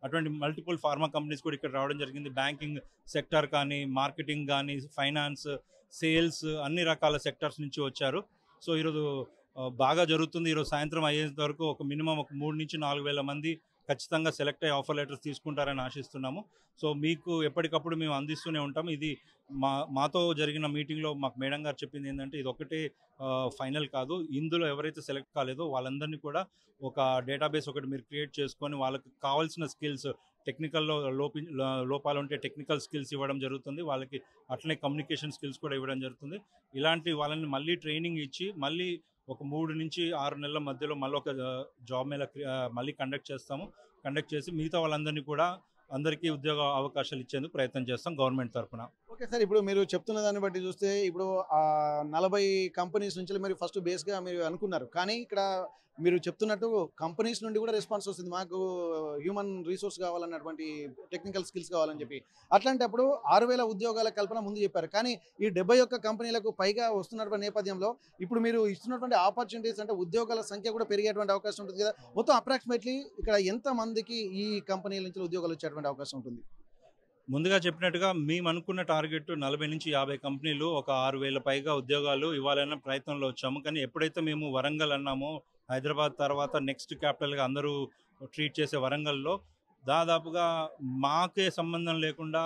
అటువంటి మల్టిపుల్ ఫార్మా కంపెనీస్ కూడా ఇక్కడ రావడం జరిగింది. బ్యాంకింగ్ సెక్టర్ కానీ, మార్కెటింగ్ కానీ, ఫైనాన్స్, సేల్స్, అన్ని రకాల సెక్టర్స్ నుంచి వచ్చారు. సో ఈరోజు బాగా జరుగుతుంది. ఈరోజు సాయంత్రం అయ్యేంత వరకు ఒక మినిమం ఒక 3 నుంచి 4 వేల మంది ఖచ్చితంగా సెలెక్ట్ అయ్యి ఆఫర్ లెటర్స్ తీసుకుంటారని ఆశిస్తున్నాము. సో మీకు ఎప్పటికప్పుడు మేము అందిస్తూనే ఉంటాము. ఇది మాతో జరిగిన మీటింగ్లో మాకు మేడం గారు చెప్పింది ఏంటంటే ఇది ఒకటే ఫైనల్ కాదు, ఇందులో ఎవరైతే సెలెక్ట్ కాలేదో వాళ్ళందరినీ కూడా ఒక డేటాబేస్ ఒకటి మీరు క్రియేట్ చేసుకొని వాళ్ళకి కావాల్సిన స్కిల్స్, టెక్నికల్లో లోపాలు ఉంటే టెక్నికల్ స్కిల్స్ ఇవ్వడం జరుగుతుంది. వాళ్ళకి అట్లనే కమ్యూనికేషన్ స్కిల్స్ కూడా ఇవ్వడం జరుగుతుంది. ఇలాంటి వాళ్ళని మళ్ళీ ట్రైనింగ్ ఇచ్చి మళ్ళీ ఒక 3 నుంచి 6 నెలల మధ్యలో మళ్ళీ ఒక జాబ్ మేళ మళ్ళీ కండక్ట్ చేసి మిగతా వాళ్ళందరినీ కూడా అందరికీ ఉద్యోగ అవకాశాలు ఇచ్చేందుకు ప్రయత్నం చేస్తాం గవర్నమెంట్ తరఫున. ఓకే సార్, ఇప్పుడు మీరు చెప్తున్న దాన్ని బట్టి చూస్తే ఇప్పుడు 40 కంపెనీస్ నుంచి మీరు ఫస్ట్ బేస్గా మీరు అనుకున్నారు, కానీ ఇక్కడ మీరు చెప్తున్నట్టు కంపెనీస్ నుండి కూడా రెస్పాన్స్ వస్తుంది, మాకు హ్యూమన్ రిసోర్స్ కావాలన్నటువంటి టెక్నికల్ స్కిల్స్ కావాలని చెప్పి. అట్లాంటప్పుడు 6,000 ఉద్యోగాల కల్పన ముందు చెప్పారు, కానీ ఈ 71 కంపెనీలకు పైగా వస్తున్నటువంటి నేపథ్యంలో ఇప్పుడు మీరు ఇస్తున్నటువంటి ఆపర్చునిటీస్ అంటే ఉద్యోగాల సంఖ్య కూడా పెరిగేటువంటి అవకాశం ఉంటుంది కదా. మొత్తం అప్రాక్సిమేట్లీ ఇక్కడ ఎంత మందికి ఈ కంపెనీల నుంచి ఉద్యోగాలు వచ్చేటువంటి అవకాశం ఉంటుంది? ముందుగా చెప్పినట్టుగా మేము అనుకున్న టార్గెట్ 40 నుంచి 50 కంపెనీలు ఒక 6,000 పైగా ఉద్యోగాలు ఇవ్వాలన్న ప్రయత్నంలో వచ్చాము. కానీ ఎప్పుడైతే మేము వరంగల్ అన్నామో, హైదరాబాద్ తర్వాత నెక్స్ట్ క్యాపిటల్గా అందరూ ట్రీట్ చేసే వరంగల్లో దాదాపుగా మాకే సంబంధం లేకుండా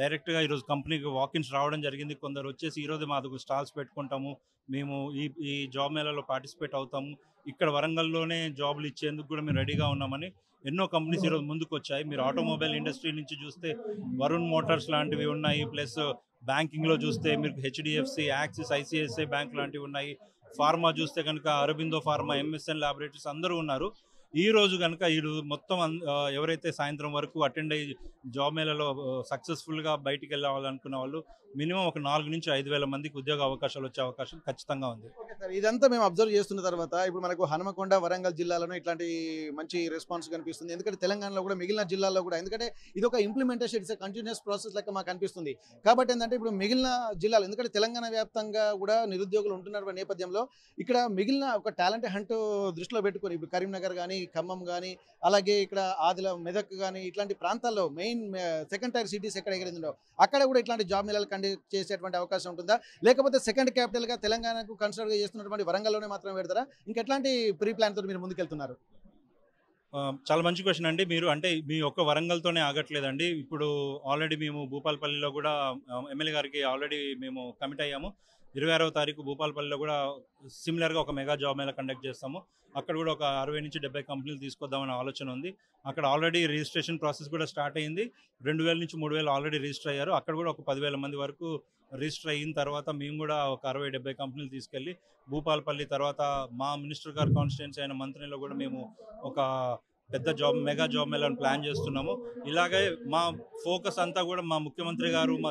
డైరెక్ట్గా ఈరోజు కంపెనీకి వాకిన్స్ రావడం జరిగింది. కొందరు వచ్చేసి ఈరోజు మాకు స్టాల్స్ పెట్టుకుంటాము, మేము ఈ జాబ్ మేళలో పార్టిసిపేట్ అవుతాము, ఇక్కడ వరంగల్లోనే జాబులు ఇచ్చేందుకు కూడా మేము రెడీగా ఉన్నామని ఎన్నో కంపెనీస్ ఈరోజు ముందుకు వచ్చాయి. మీరు ఆటోమొబైల్ ఇండస్ట్రీ నుంచి చూస్తే వరుణ్ మోటార్స్ లాంటివి ఉన్నాయి, ప్లస్ బ్యాంకింగ్లో చూస్తే మీకు హెచ్డిఎఫ్సి, యాక్సిస్, ఐసిఐసిఐ బ్యాంక్ లాంటివి ఉన్నాయి. ఫార్మా చూస్తే కనుక అరబిందో ఫార్మా, ఎంఎస్ఎన్ ల్యాబొరేటరీస్ అందరూ ఉన్నారు. ఈ రోజు కనుక మొత్తం ఎవరైతే సాయంత్రం వరకు అటెండ్ అయ్యి జాబ్ మేళలో సక్సెస్ఫుల్గా బయటికి వెళ్ళాలనుకున్న వాళ్ళు మినిమం ఒక 4 నుంచి 5,000 మందికి ఉద్యోగ అవకాశాలు వచ్చే అవకాశం ఖచ్చితంగా ఉంది. ఓకే సార్, ఇదంతా మేము అబ్జర్వ్ చేస్తున్న తర్వాత ఇప్పుడు మనకు హనుమకొండ, వరంగల్ జిల్లాలోనే ఇట్లాంటి మంచి రెస్పాన్స్ కనిపిస్తుంది. ఎందుకంటే తెలంగాణలో కూడా మిగిలిన జిల్లాల్లో కూడా, ఎందుకంటే ఇది ఒక ఇంప్లిమెంటేషన్, ఇట్స్ కంటిన్యూస్ ప్రాసెస్ లెక్క మాకు అనిపిస్తుంది. కాబట్టి ఏంటంటే ఇప్పుడు మిగిలిన జిల్లాలు, ఎందుకంటే తెలంగాణ వ్యాప్తంగా కూడా నిరుద్యోగులు ఉంటున్న నేపథ్యంలో ఇక్కడ మిగిలిన ఒక టాలెంట్ హంట్ దృష్టిలో పెట్టుకొని ఇప్పుడు కరీంనగర్ కానీ, ఖమ్మం కానీ, అలాగే ఇక్కడ ఆదిల, మెదక్ కానీ ఇట్లాంటి ప్రాంతాల్లో మెయిన్ సెకండ్ టైర్ సిటీస్ ఎక్కడ ఎగిరిందో అక్కడ కూడా ఇట్లాంటి జాబ్ మేళాలు కండక్ట్ చేసేటువంటి అవకాశం ఉంటుందా, లేకపోతే సెకండ్ క్యాపిటల్గా తెలంగాణకు కన్సిడర్గా చేస్తున్నటువంటి వరంగల్లోనే మాత్రమే పెడతారా? ఇంకెట్లాంటి ప్రీ ప్లాన్ తోటి మీరు ముందుకెళ్తున్నారు? చాలా మంచి క్వశ్చన్ అండి. మీరు అంటే మీ ఒక్క వరంగల్తోనే ఆగట్లేదండి. ఇప్పుడు ఆల్రెడీ మేము భూపాలపల్లిలో కూడా ఎమ్మెల్యే గారికి ఆల్రెడీ మేము కమిట్ అయ్యాము. 26వ తారీఖు భూపాలపల్లిలో కూడా సిమిలర్గా ఒక మెగా జాబ్ మేళా కండక్ట్ చేస్తాము. అక్కడ కూడా ఒక 60 నుంచి 70 కంపెనీలు తీసుకొద్దామనే ఆలోచన ఉంది. అక్కడ ఆల్రెడీ రిజిస్ట్రేషన్ ప్రాసెస్ కూడా స్టార్ట్ అయింది. 2,000 నుంచి 3,000 ఆల్రెడీ రిజిస్టర్ అయ్యారు. అక్కడ కూడా ఒక 10,000 మంది వరకు రిజిస్టర్ అయిన తర్వాత మేము కూడా ఒక 60-70 కంపెనీలు తీసుకెళ్ళి భూపాలపల్లి తర్వాత మా మినిస్టర్ గారు కాన్స్టిట్యున్సీ అయిన మంత్రిలో కూడా మేము ఒక పెద్ద మెగా జాబ్ మేళాను ప్లాన్ చేస్తున్నాము. ఇలాగే మా ఫోకస్ అంతా కూడా మా ముఖ్యమంత్రి గారు, మా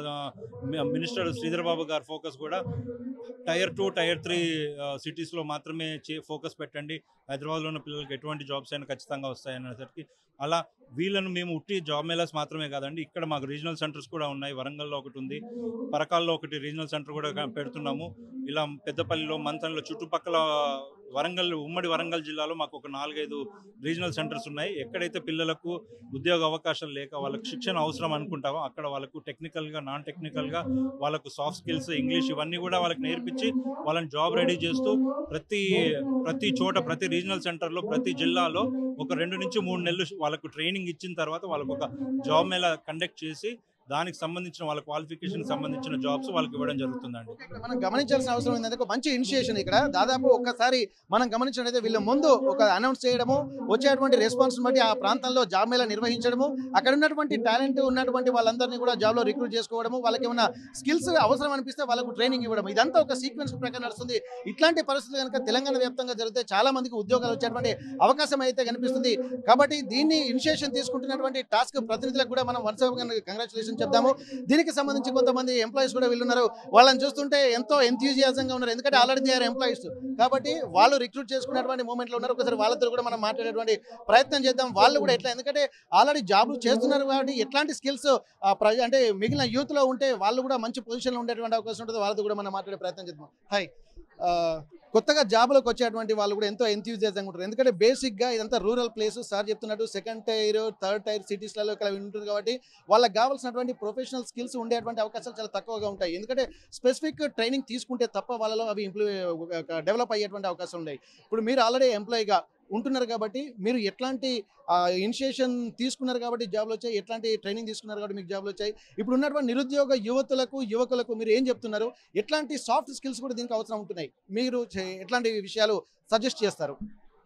మినిస్టర్ శ్రీధర్ బాబు గారు ఫోకస్ కూడా టైర్ 2, టైర్ 3 సిటీస్లో మాత్రమే ఫోకస్ పెట్టండి, హైదరాబాద్లో ఉన్న పిల్లలకి ఎటువంటి జాబ్స్ అయినా ఖచ్చితంగా వస్తాయనేసరికి అలా వీళ్ళను మేము ఉట్టి జాబ్ మేళాస్ మాత్రమే కాదండి, ఇక్కడ మాకు రీజనల్ సెంటర్స్ కూడా ఉన్నాయి. వరంగల్లో ఒకటి ఉంది, పరకాల్లో ఒకటి రీజనల్ సెంటర్ కూడా పెడుతున్నాము. ఇలా పెద్దపల్లిలో, మంతన్లో చుట్టుపక్కల వరంగల్, ఉమ్మడి వరంగల్ జిల్లాలో మాకు ఒక 4-5 రీజనల్ సెంటర్స్ ఉన్నాయి. ఎక్కడైతే పిల్లలకు ఉద్యోగ అవకాశాలు లేక వాళ్ళకు శిక్షణ అవసరం అనుకుంటామో అక్కడ వాళ్ళకు టెక్నికల్గా, నాన్ టెక్నికల్గా వాళ్ళకు సాఫ్ట్ స్కిల్స్, ఇంగ్లీష్ ఇవన్నీ కూడా వాళ్ళకి నేర్పించి వాళ్ళని జాబ్ రెడీ చేస్తూ ప్రతి చోట, ప్రతి రీజనల్ సెంటర్లో, ప్రతి జిల్లాలో ఒక 2 నుంచి 3 నెలలు వాళ్ళకు ట్రైనింగ్ ఇచ్చిన తర్వాత వాళ్ళకు ఒక జాబ్ మేళా కండక్ట్ చేసి దానికి సంబంధించిన వాళ్ళ క్వాలిఫికేషన్ సంబంధించిన జాబ్స్ వాళ్ళకి ఇవ్వడం జరుగుతుందండి. మనం గమనించాల్సిన అవసరం ఏంటంటే ఒక మంచి ఇనిషియేషన్ ఇక్కడ దాదాపు ఒక్కసారి మనం గమనించినట్లయితే వీళ్ళ ముందు ఒక అనౌన్స్ చేయడము, వచ్చేటువంటి రెస్పాన్స్ బట్టి ఆ ప్రాంతంలో జాబ్ మేళా నిర్వహించడము, అక్కడ ఉన్నటువంటి టాలెంట్ ఉన్నటువంటి వాళ్ళందరినీ కూడా జాబ్లో రిక్రూట్ చేసుకోవడము, వాళ్ళకి ఏమైనా స్కిల్స్ అవసరం అనిపిస్తే వాళ్ళకు ట్రైనింగ్ ఇవ్వడం, ఇదంతా ఒక సీక్వెన్స్ ప్రకారం నడుస్తుంది. ఇట్లాంటి పరిస్థితులు కనుక తెలంగాణ వ్యాప్తంగా జరిగితే చాలా మందికి ఉద్యోగాలు వచ్చేటువంటి అవకాశం అయితే కనిపిస్తుంది. కాబట్టి దీన్ని ఇనిషియేషన్ తీసుకుంటున్నటువంటి టాస్క్ ప్రతినిధులకు కూడా మనం వన్స్ అగైన్ కంగ్రాచులేషన్ చెప్తాము. దీనికి సంబంధించి కొంతమంది ఎంప్లాయీస్ కూడా వీళ్ళున్నారు, వాళ్ళని చూస్తుంటే ఎంతో ఎంథ్యూజియాజంగా ఉన్నారు, ఎందుకంటే ఆల్రెడీ దే ఆర్ ఎంప్లాయీస్ కాబట్టి వాళ్ళు రిక్రూట్ చేసుకునేటువంటి మూమెంట్లో ఉన్నారు. ఒకసారి వాళ్ళతో కూడా మనం మాట్లాడేటువంటి ప్రయత్నం చేద్దాం. వాళ్ళు కూడా ఎట్లా, ఎందుకంటే ఆల్రెడీ జాబ్లు చేస్తున్నారు కాబట్టి ఎట్లాంటి స్కిల్స్ అంటే మిగిలిన యూత్లో ఉంటే వాళ్ళు కూడా మంచి పొజిషన్లో ఉండేటువంటి అవకాశం ఉంటుంది. వాళ్ళతో కూడా మనం మాట్లాడే ప్రయత్నం చేద్దాం. హాయ్. కొత్తగా జాబ్లోకి వచ్చేటువంటి వాళ్ళు కూడా ఎంతో ఎంతూజియాజంగా ఉంటారు. ఎందుకంటే బేసిక్గా ఇదంతా రూరల్ ప్లేస్. సార్ చెప్తున్నట్టు సెకండ్ టైర్, థర్డ్ టైర్ సిటీస్లలో ఇక్కడ ఉంటుంది కాబట్టి వాళ్ళకి కావాల్సినటువంటి ప్రొఫెషనల్ స్కిల్స్ ఉండేటువంటి అవకాశాలు చాలా తక్కువగా ఉంటాయి. ఎందుకంటే స్పెసిఫిక్ ట్రైనింగ్ తీసుకుంటే తప్ప వాళ్ళలో అవి డెవలప్ అయ్యేటువంటి అవకాశం ఉన్నాయి. ఇప్పుడు మీరు ఆల్రెడీ ఎంప్లాయీగా ఉంటున్నారు కాబట్టి మీరు ఎట్లాంటి ఇనిషియేషన్ తీసుకున్నారు కాబట్టి జాబ్లు వచ్చాయి, ఎట్లాంటి ట్రైనింగ్ తీసుకున్నారు కాబట్టి మీకు జాబ్లు వచ్చాయి. ఇప్పుడు ఉన్నటువంటి నిరుద్యోగ యువకులకు మీరు ఏం చెప్తున్నారు? ఎట్లాంటి సాఫ్ట్ స్కిల్స్ కూడా దీనికి అవసరం ఉంటున్నాయి? మీరు ఎట్లాంటి విషయాలు సజెస్ట్ చేస్తారు?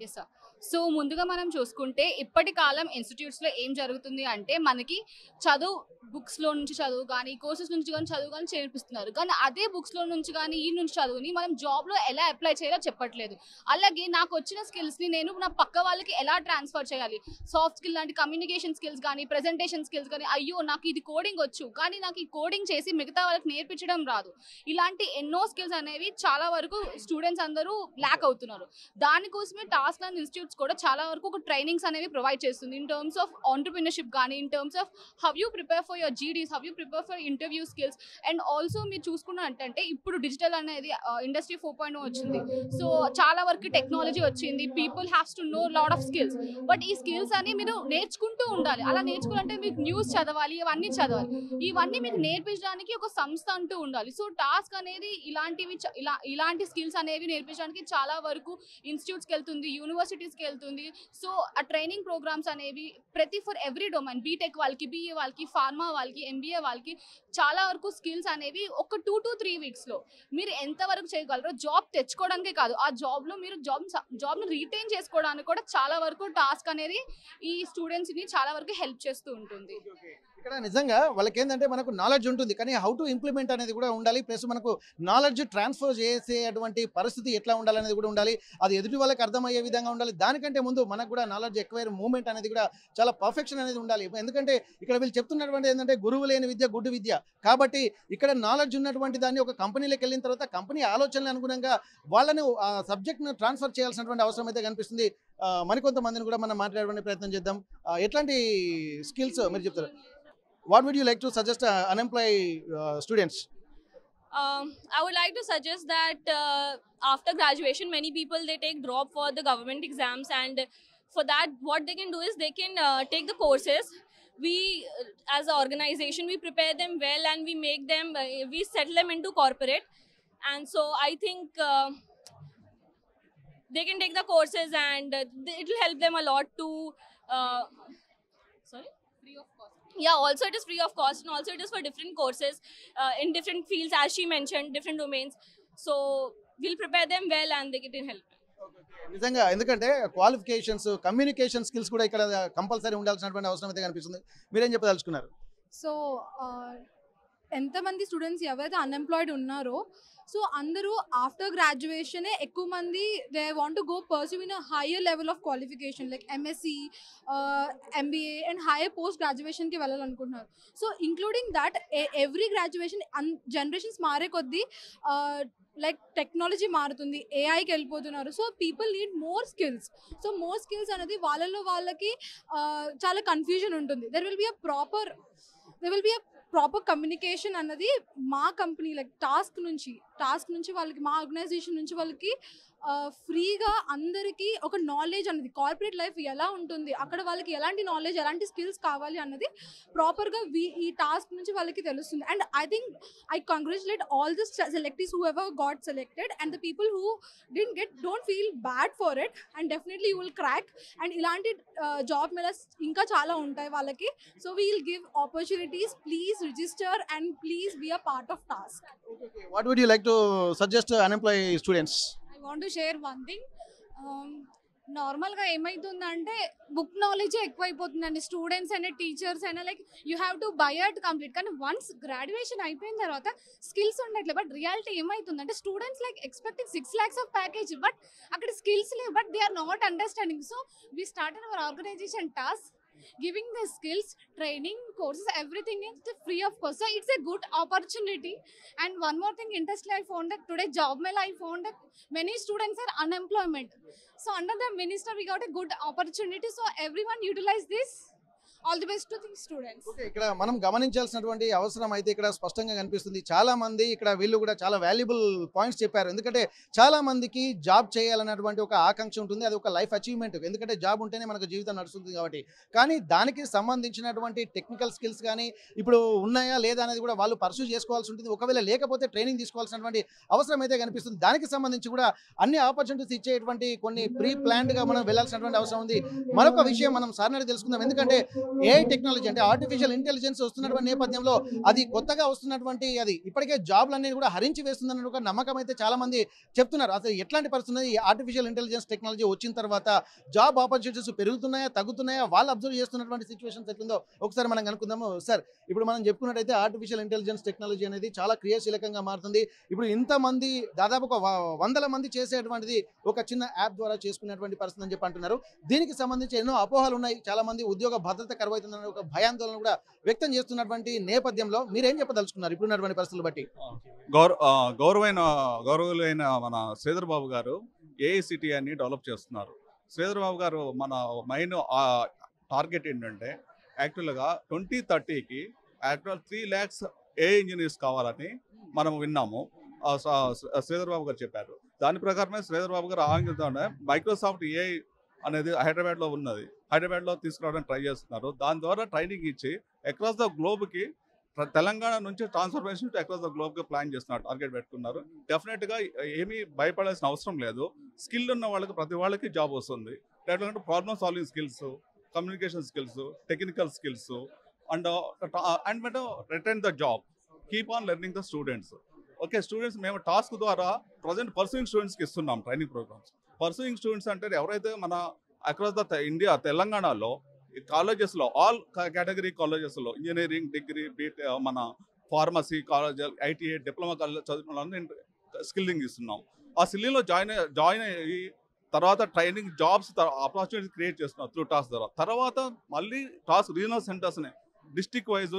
Yes sir. సో ముందుగా మనం చూసుకుంటే ఇప్పటి కాలం ఇన్స్టిట్యూట్స్లో ఏం జరుగుతుంది అంటే మనకి చదువు బుక్స్లో నుంచి చదువు కానీ కోర్సెస్ నుంచి కానీ చదువు కానీ చేర్పిస్తున్నారు. కానీ అదే బుక్స్లో నుంచి కానీ ఈ నుంచి చదువుని మనం జాబ్లో ఎలా అప్లై చేయాలో చెప్పట్లేదు. అలాగే నాకు వచ్చిన స్కిల్స్ని నేను నా పక్క వాళ్ళకి ఎలా ట్రాన్స్ఫర్ చేయాలి, సాఫ్ట్ స్కిల్ లాంటి కమ్యూనికేషన్ స్కిల్స్ కానీ ప్రెజెంటేషన్ స్కిల్స్ కానీ, అయ్యో నాకు ఇది కోడింగ్ వచ్చు కానీ నాకు ఈ కోడింగ్ చేసి మిగతా వాళ్ళకి నేర్పించడం రాదు, ఇలాంటి ఎన్నో స్కిల్స్ అనేవి చాలా వరకు స్టూడెంట్స్ అందరూ ల్యాక్ అవుతున్నారు. దానికోసమే టాస్క్ అండ్ ఇన్స్టిట్యూట్స్ కూడా చాలా వరకు ఒక ట్రైనింగ్స్ అనేవి ప్రొవైడ్ చేస్తుంది ఇన్ టర్మ్స్ ఆఫ్ ఆంటర్‌ప్రెన్యూర్‌షిప్ కానీ, in terms of how you prepare for your జీడీస్, how you prepare for interview skills. And also మీరు చూసుకున్నట్టంటే ఇప్పుడు డిజిటల్ అనేది ఇండస్ట్రీ 4.0 వచ్చింది. సో చాలా వరకు టెక్నాలజీ వచ్చింది. People haves to know lot of skills. But ఈ skills అని మీరు నేర్చుకుంటూ ఉండాలి. అలా నేర్చుకోవాలంటే మీకు న్యూస్ చదవాలి, ఇవన్నీ చదవాలి. ఇవన్నీ మీకు నేర్పించడానికి ఒక సంస్థ అంటూ ఉండాలి. సో టాస్క్ అనేది ఇలాంటి స్కిల్స్ అనేవి నేర్పించడానికి చాలా వరకు ఇన్స్టిట్యూట్స్కి వెళ్తుంది, యూనివర్సిటీస్కి వెళ్తుంది. సో ఆ ట్రైనింగ్ ప్రోగ్రామ్స్ అనేవి ఫర్ ఎవ్రీ డొమైన్, బీటెక్ వాళ్ళకి, బీఏ వాళ్ళకి, ఫార్మా వాళ్ళకి, ఎంబీఏ వాళ్ళకి చాలా వరకు స్కిల్స్ అనేవి ఒక 2 to 3 వీక్స్లో మీరు ఎంతవరకు చేయగలరో జాబ్ తెచ్చుకోవడానికే కాదు, ఆ జాబ్లో మీరు జాబ్ని రీటైన్ చేసుకోవడానికి కూడా చాలా వరకు టాస్క్ అనేది ఈ స్టూడెంట్స్ని చాలా వరకు హెల్ప్ చేస్తూ ఉంటుంది. ఇక్కడ నిజంగా వాళ్ళకి ఏంటంటే మనకు నాలెడ్జ్ ఉంటుంది కానీ హౌ టు ఇంప్లిమెంట్ అనేది కూడా ఉండాలి. ప్లస్ మనకు నాలెడ్జ్ ట్రాన్స్ఫర్ చేసేటువంటి పరిస్థితి ఎట్లా ఉండాలనేది కూడా ఉండాలి. అది ఎదుటి వాళ్ళకి అర్థమయ్యే విధంగా ఉండాలి. దానికంటే ముందు మనకు కూడా నాలెడ్జ్ ఎక్వైర్ మూవ్మెంట్ అనేది కూడా చాలా పర్ఫెక్షన్ అనేది ఉండాలి. ఎందుకంటే ఇక్కడ వీళ్ళు చెప్తున్నటువంటి ఏంటంటే గురువు లేని విద్య గుడ్డు విద్య. కాబట్టి ఇక్కడ నాలెడ్జ్ ఉన్నటువంటి దాన్ని ఒక కంపెనీలోకి వెళ్ళిన తర్వాత కంపెనీ ఆలోచనలు అనుగుణంగా వాళ్ళని ఆ సబ్జెక్ట్ను ట్రాన్స్ఫర్ చేయాల్సినటువంటి అవసరం అయితే కనిపిస్తుంది. మరికొంతమందిని కూడా మనం మాట్లాడే ప్రయత్నం చేద్దాం. ఎట్లాంటి స్కిల్స్ మీరు చెప్తారు? What would you like to suggest unemployed students? I would like to suggest that after graduation, many people they take drop for the government exams, and for that, what they can do is they can take the courses. We, as an organization, we prepare them well and we make them, we settle them into corporate, and so I think they can take the courses and it will help them a lot to. Sorry. Yeah, also it is free of cost and also it is for different courses in different fields, as she mentioned, different domains. So we'll prepare them well and they can help. నిజంగా ఎందుకంటే qualifications, communication skills కూడా ఇక్కడ compulsory ఉండాల్సినటువంటి అవసరం అయితే కనిపిస్తుంది. మీరేం చెప్పదలుచుకున్నారు? సో ఎంతమంది స్టూడెంట్స్ ఎవరైతే అన్ఎంప్లాయిడ్ ఉన్నారో సో అందరూ ఆఫ్టర్ గ్రాడ్యుయేషనే ఎక్కువ మంది they want to go pursue in a higher level of qualification like MSc, MBA and higher post గ్రాడ్యుయేషన్కి వెళ్ళాలనుకుంటున్నారు. So including that every graduation generations మారే కొద్దీ లైక్ టెక్నాలజీ మారుతుంది, ఏఐకి వెళ్ళిపోతున్నారు. So people need more skills. So more skills అనేది వాళ్ళకి చాలా కన్ఫ్యూజన్ ఉంటుంది. There will be a proper communication అన్నది మా కంపెనీ లైక్ టాస్క్ నుంచి వాళ్ళకి, మా ఆర్గనైజేషన్ నుంచి వాళ్ళకి ఫ్రీగా అందరికీ ఒక నాలెడ్జ్ అన్నది, కార్పొరేట్ లైఫ్ ఎలా ఉంటుంది, అక్కడ వాళ్ళకి ఎలాంటి నాలెడ్జ్, ఎలాంటి స్కిల్స్ కావాలి అన్నది ప్రాపర్గా ఈ టాస్క్ నుంచి వాళ్ళకి తెలుస్తుంది. And I think I congratulate all the selectees who ever got selected and the people who didn't get don't feel bad for it and definitely you will crack. అండ్ ఇలాంటి జాబ్ మేళాస్ ఇంకా చాలా ఉంటాయి వాళ్ళకి. So we will give opportunities. Please register and please be a part of TASK. What would you like to suggest unemployed students? I want to share one thing. నార్మల్గా ఏమవుతుందంటే book knowledge ఎక్కువైపోతుందండి. స్టూడెంట్స్ అయినా teachers అయినా like you have to by heart complete. కానీ once graduation అయిపోయిన తర్వాత skills ఉండట్లేదు. But reality ఏమవుతుందంటే students like expecting 6 lakhs of package, but అక్కడ స్కిల్స్ లేవు. But they are not understanding. So we started our organization TASK giving the skills, training, courses, everything is free of cost. So it's a good opportunity. And one more thing, interestingly, I found that today job mela I found that many students are unemployment. So under the minister we got a good opportunity. So everyone utilize this all the best to the students. Okay, ఇక్కడ మనం గమనించాల్సినటువంటి అవసరం అయితే ఇక్కడ స్పష్టంగా కనిపిస్తుంది. చాలా మంది ఇక్కడ వీళ్ళు కూడా చాలా వాల్యుబుల్ పాయింట్స్ చెప్పారు. ఎందుకంటే చాలా మందికి జాబ్ చేయాలన్నటువంటి ఒక ఆకాంక్ష ఉంటుంది, అది ఒక లైఫ్ అచీవ్మెంట్. ఎందుకంటే జాబ్ ఉంటేనే మనకు జీవితం నడుస్తుంది కాబట్టి. కానీ దానికి సంబంధించినటువంటి టెక్నికల్ స్కిల్స్ కానీ ఇప్పుడు ఉన్నాయా లేదా అనేది కూడా వాళ్ళు పర్సూ చేసుకోవాల్సి ఉంటుంది. ఒకవేళ లేకపోతే ట్రైనింగ్ తీసుకోవాల్సినటువంటి అవసరం అయితే కనిపిస్తుంది. దానికి సంబంధించి కూడా అన్ని ఆపర్చునిటీస్ ఇచ్చేటువంటి కొన్ని ప్రీ ప్లాన్డ్గా మనం వెళ్ళాల్సినటువంటి అవసరం ఉంది. మరొక విషయం మనం సార్ని తెలుసుకుందాం. ఎందుకంటే ఏఐ టెక్నాలజీ అంటే ఆర్టిఫిషియల్ ఇంటెలిజెన్స్ వస్తున్నటువంటి నేపథ్యంలో అది కొత్తగా వస్తున్నటువంటి అది ఇప్పటికే జాబ్లన్నీ కూడా హరించి వేస్తుందన్న ఒక నమ్మకం అయితే చాలా మంది చెప్తున్నారు. అసలు ఎట్లాంటి పరిస్థితి ఈ ఆర్టిఫిషియల్ ఇంటెలిజెన్స్ టెక్నాలజీ వచ్చిన తర్వాత జాబ్ ఆపర్చునిటీస్ పెరుగుతున్నాయా తగ్గుతున్నాయా వాళ్ళు అబ్జర్వ్ చేస్తున్నటువంటి సిచ్యువేషన్స్ ఎట్లుందో ఒకసారి మనం కనుక్కుందాము. సార్, ఇప్పుడు మనం చెప్పుకున్నట్టయితే ఆర్టిఫిషియల్ ఇంటెలిజెన్స్ టెక్నాలజీ అనేది చాలా క్రియాశీలకంగా మారుతుంది. ఇప్పుడు ఇంతమంది దాదాపు ఒక 100 మంది చేసేటువంటిది ఒక చిన్న యాప్ ద్వారా చేసుకునేటువంటి పరిస్థితి అని చెప్పి అంటున్నారు. దీనికి సంబంధించి ఎన్నో అపోహలు ఉన్నాయి. చాలా మంది ఉద్యోగ భద్రత కరువైతుందన్న ఒక భయాందోళన కూడా వ్యక్తం చేస్తున్నటువంటి నేపథ్యంలో మీరేం చెప్పదలుచుకున్నారు ఇప్పుడున్నటువంటి పరిస్థితులు బట్టి? గౌరవులైన మన శ్రీధర్ బాబు గారు ఏఐసిటీ అని డెవలప్ చేస్తున్నారు. శ్రీధర్ బాబు గారు మన మెయిన్ టార్గెట్ ఏంటంటే యాక్చువల్గా 2030కి యాక్చువల్ 3 lakhs ఏఐ ఇంజనీర్స్ కావాలని మనం విన్నాము. శ్రీధర్ బాబు గారు చెప్పారు. దాని ప్రకారమే శ్రీధర్ బాబు గారు ఆంగ్లంలోనే మైక్రోసాఫ్ట్ ఏఐ అనేది హైదరాబాద్లో ఉన్నది, హైదరాబాద్లో తీసుకురావడానికి ట్రై చేస్తున్నారు. దాని ద్వారా ట్రైనింగ్ ఇచ్చి అక్రాస్ ద గ్లోబ్కి తెలంగాణ నుంచి ట్రాన్స్ఫర్మేషన్ అక్రాస్ ద గ్లోబ్కి ప్లాన్ చేస్తున్నారు, టార్గెట్ పెట్టుకున్నారు. డెఫినెట్గా ఏమీ భయపడాల్సిన అవసరం లేదు. స్కిల్ ఉన్న వాళ్ళకి ప్రతి వాళ్ళకి జాబ్ వస్తుంది. ఎట్లంటే problem solving skills, communication skills, technical skills and return the job, keep on learning the students. Okay, students మేము టాస్క్ ద్వారా ప్రజెంట్ పర్సూయింగ్ స్టూడెంట్స్కి ఇస్తున్నాం ట్రైనింగ్ ప్రోగ్రామ్స్. పర్సూయింగ్ స్టూడెంట్స్ అంటే ఎవరైతే మన అక్రాస్ ద ఇండియా తెలంగాణలో కాలేజెస్లో ఆల్ కేటగిరీ కాలేజెస్లో ఇంజనీరింగ్, డిగ్రీ, మన pharmacy college, ITI, diploma college చదువుకున్న వాళ్ళని స్కిల్లింగ్ ఇస్తున్నాం. ఆ స్కిల్లింగ్లో జాయిన్ అయ్యి తర్వాత ట్రైనింగ్ జాబ్స్ ఆపర్చునిటీస్ క్రియేట్ చేస్తున్నాం త్రూ టాస్క్ ద్వారా. తర్వాత మళ్ళీ టాస్క్ రీజనల్ సెంటర్స్ని డిస్ట్రిక్ట్ వైజ్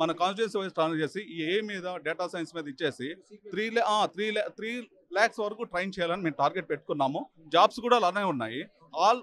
మన కాన్స్టిట్యూన్సీ వైజ్ ట్రాన్స్ఫర్ చేసి ఈ ఏ మీద డేటా సైన్స్ మీద ఇచ్చేసి 3 lakhs వరకు ట్రైన్ చేయాలని మేము టార్గెట్ పెట్టుకున్నాము. జాబ్స్ కూడా అలానే ఉన్నాయి. ఆల్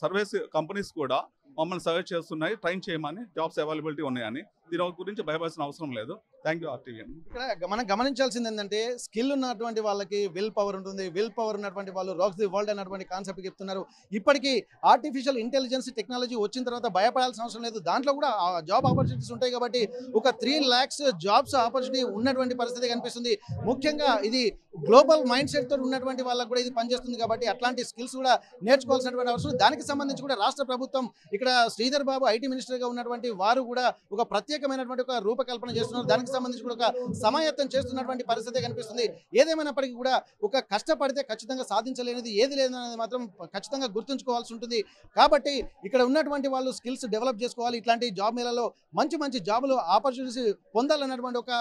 సర్వీస్ కంపెనీస్ కూడా మమ్మల్ని సర్వీస్ చేస్తున్నాయి, ట్రైన్ చేయమని, జాబ్స్ అవైలబిలిటీ ఉన్నాయని. దీని గురించి భయపడాల్సిన అవసరం లేదు. Thank you RTV. ఇక్కడ మనం గమనించాల్సింది ఏంటంటే స్కిల్ ఉన్నటువంటి వాళ్ళకి విల్ పవర్ ఉంటుంది. విల్ పవర్ ఉన్నటువంటి వాళ్ళు రాక్స్ ది వరల్డ్ అన్నటువంటి కాన్సెప్ట్ చెప్తున్నారు. ఇప్పటికీ ఆర్టిఫిషియల్ ఇంటెలిజెన్స్ టెక్నాలజీ వచ్చిన తర్వాత భయపడాల్సిన అవసరం లేదు. దాంట్లో కూడా జాబ్ ఆపర్చునిటీస్ ఉంటాయి కాబట్టి ఒక 3 lakhs జాబ్స్ ఆపర్చునిటీ ఉన్నటువంటి పరిస్థితి కనిపిస్తుంది. ముఖ్యంగా ఇది గ్లోబల్ మైండ్ సెట్ తో ఉన్నటువంటి వాళ్ళకి కూడా ఇది పనిచేస్తుంది కాబట్టి అట్లాంటి స్కిల్స్ కూడా నేర్చుకోవాల్సినటువంటి అవసరం. దానికి సంబంధించి కూడా రాష్ట్ర ప్రభుత్వం ఇక్కడ శ్రీధర్ బాబు ఐటీ మినిస్టర్గా ఉన్నటువంటి వారు కూడా ఒక ప్రత్యేకమైనటువంటి ఒక రూపకల్పన చేస్తున్నారు. దానికి సంబంధించి కూడా ఒక సమాయత్తం చేస్తున్నటువంటి పరిస్థితి కనిపిస్తుంది. ఏదేమైనప్పటికీ కూడా ఒక కష్టపడితే ఖచ్చితంగా సాధించలేనిది ఏది లేదనేది మాత్రం ఖచ్చితంగా గుర్తుంచుకోవాల్సి ఉంటుంది. కాబట్టి ఇక్కడ ఉన్నటువంటి వాళ్ళు స్కిల్స్ డెవలప్ చేసుకోవాలి. ఇట్లాంటి జాబ్ మేళలో మంచి మంచి జాబులు ఆపర్చునిటీస్ పొందాలన్నటువంటి ఒక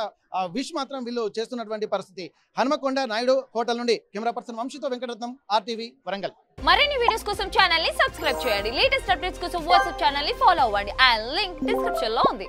విష్ మాత్రం వీళ్ళు చేస్తున్నటువంటి పరిస్థితి. హనుమకొండ నాయుడు హోటల్ నుండి కెమెరా పర్సన్ వంశీతో వెంకటరత్నం, ఆర్టీవీ వరంగల్. మరిన్ని వీడియోస్ కోసం ఛానల్ ని సబ్స్క్రైబ్ చేయండి. లేటెస్ట్ అప్డేట్స్ కోసం వాట్సాప్ ఛానల్ ని ఫాలో అవ్వండి. ఆ లింక్ డిస్క్రిప్షన్ లో ఉంది.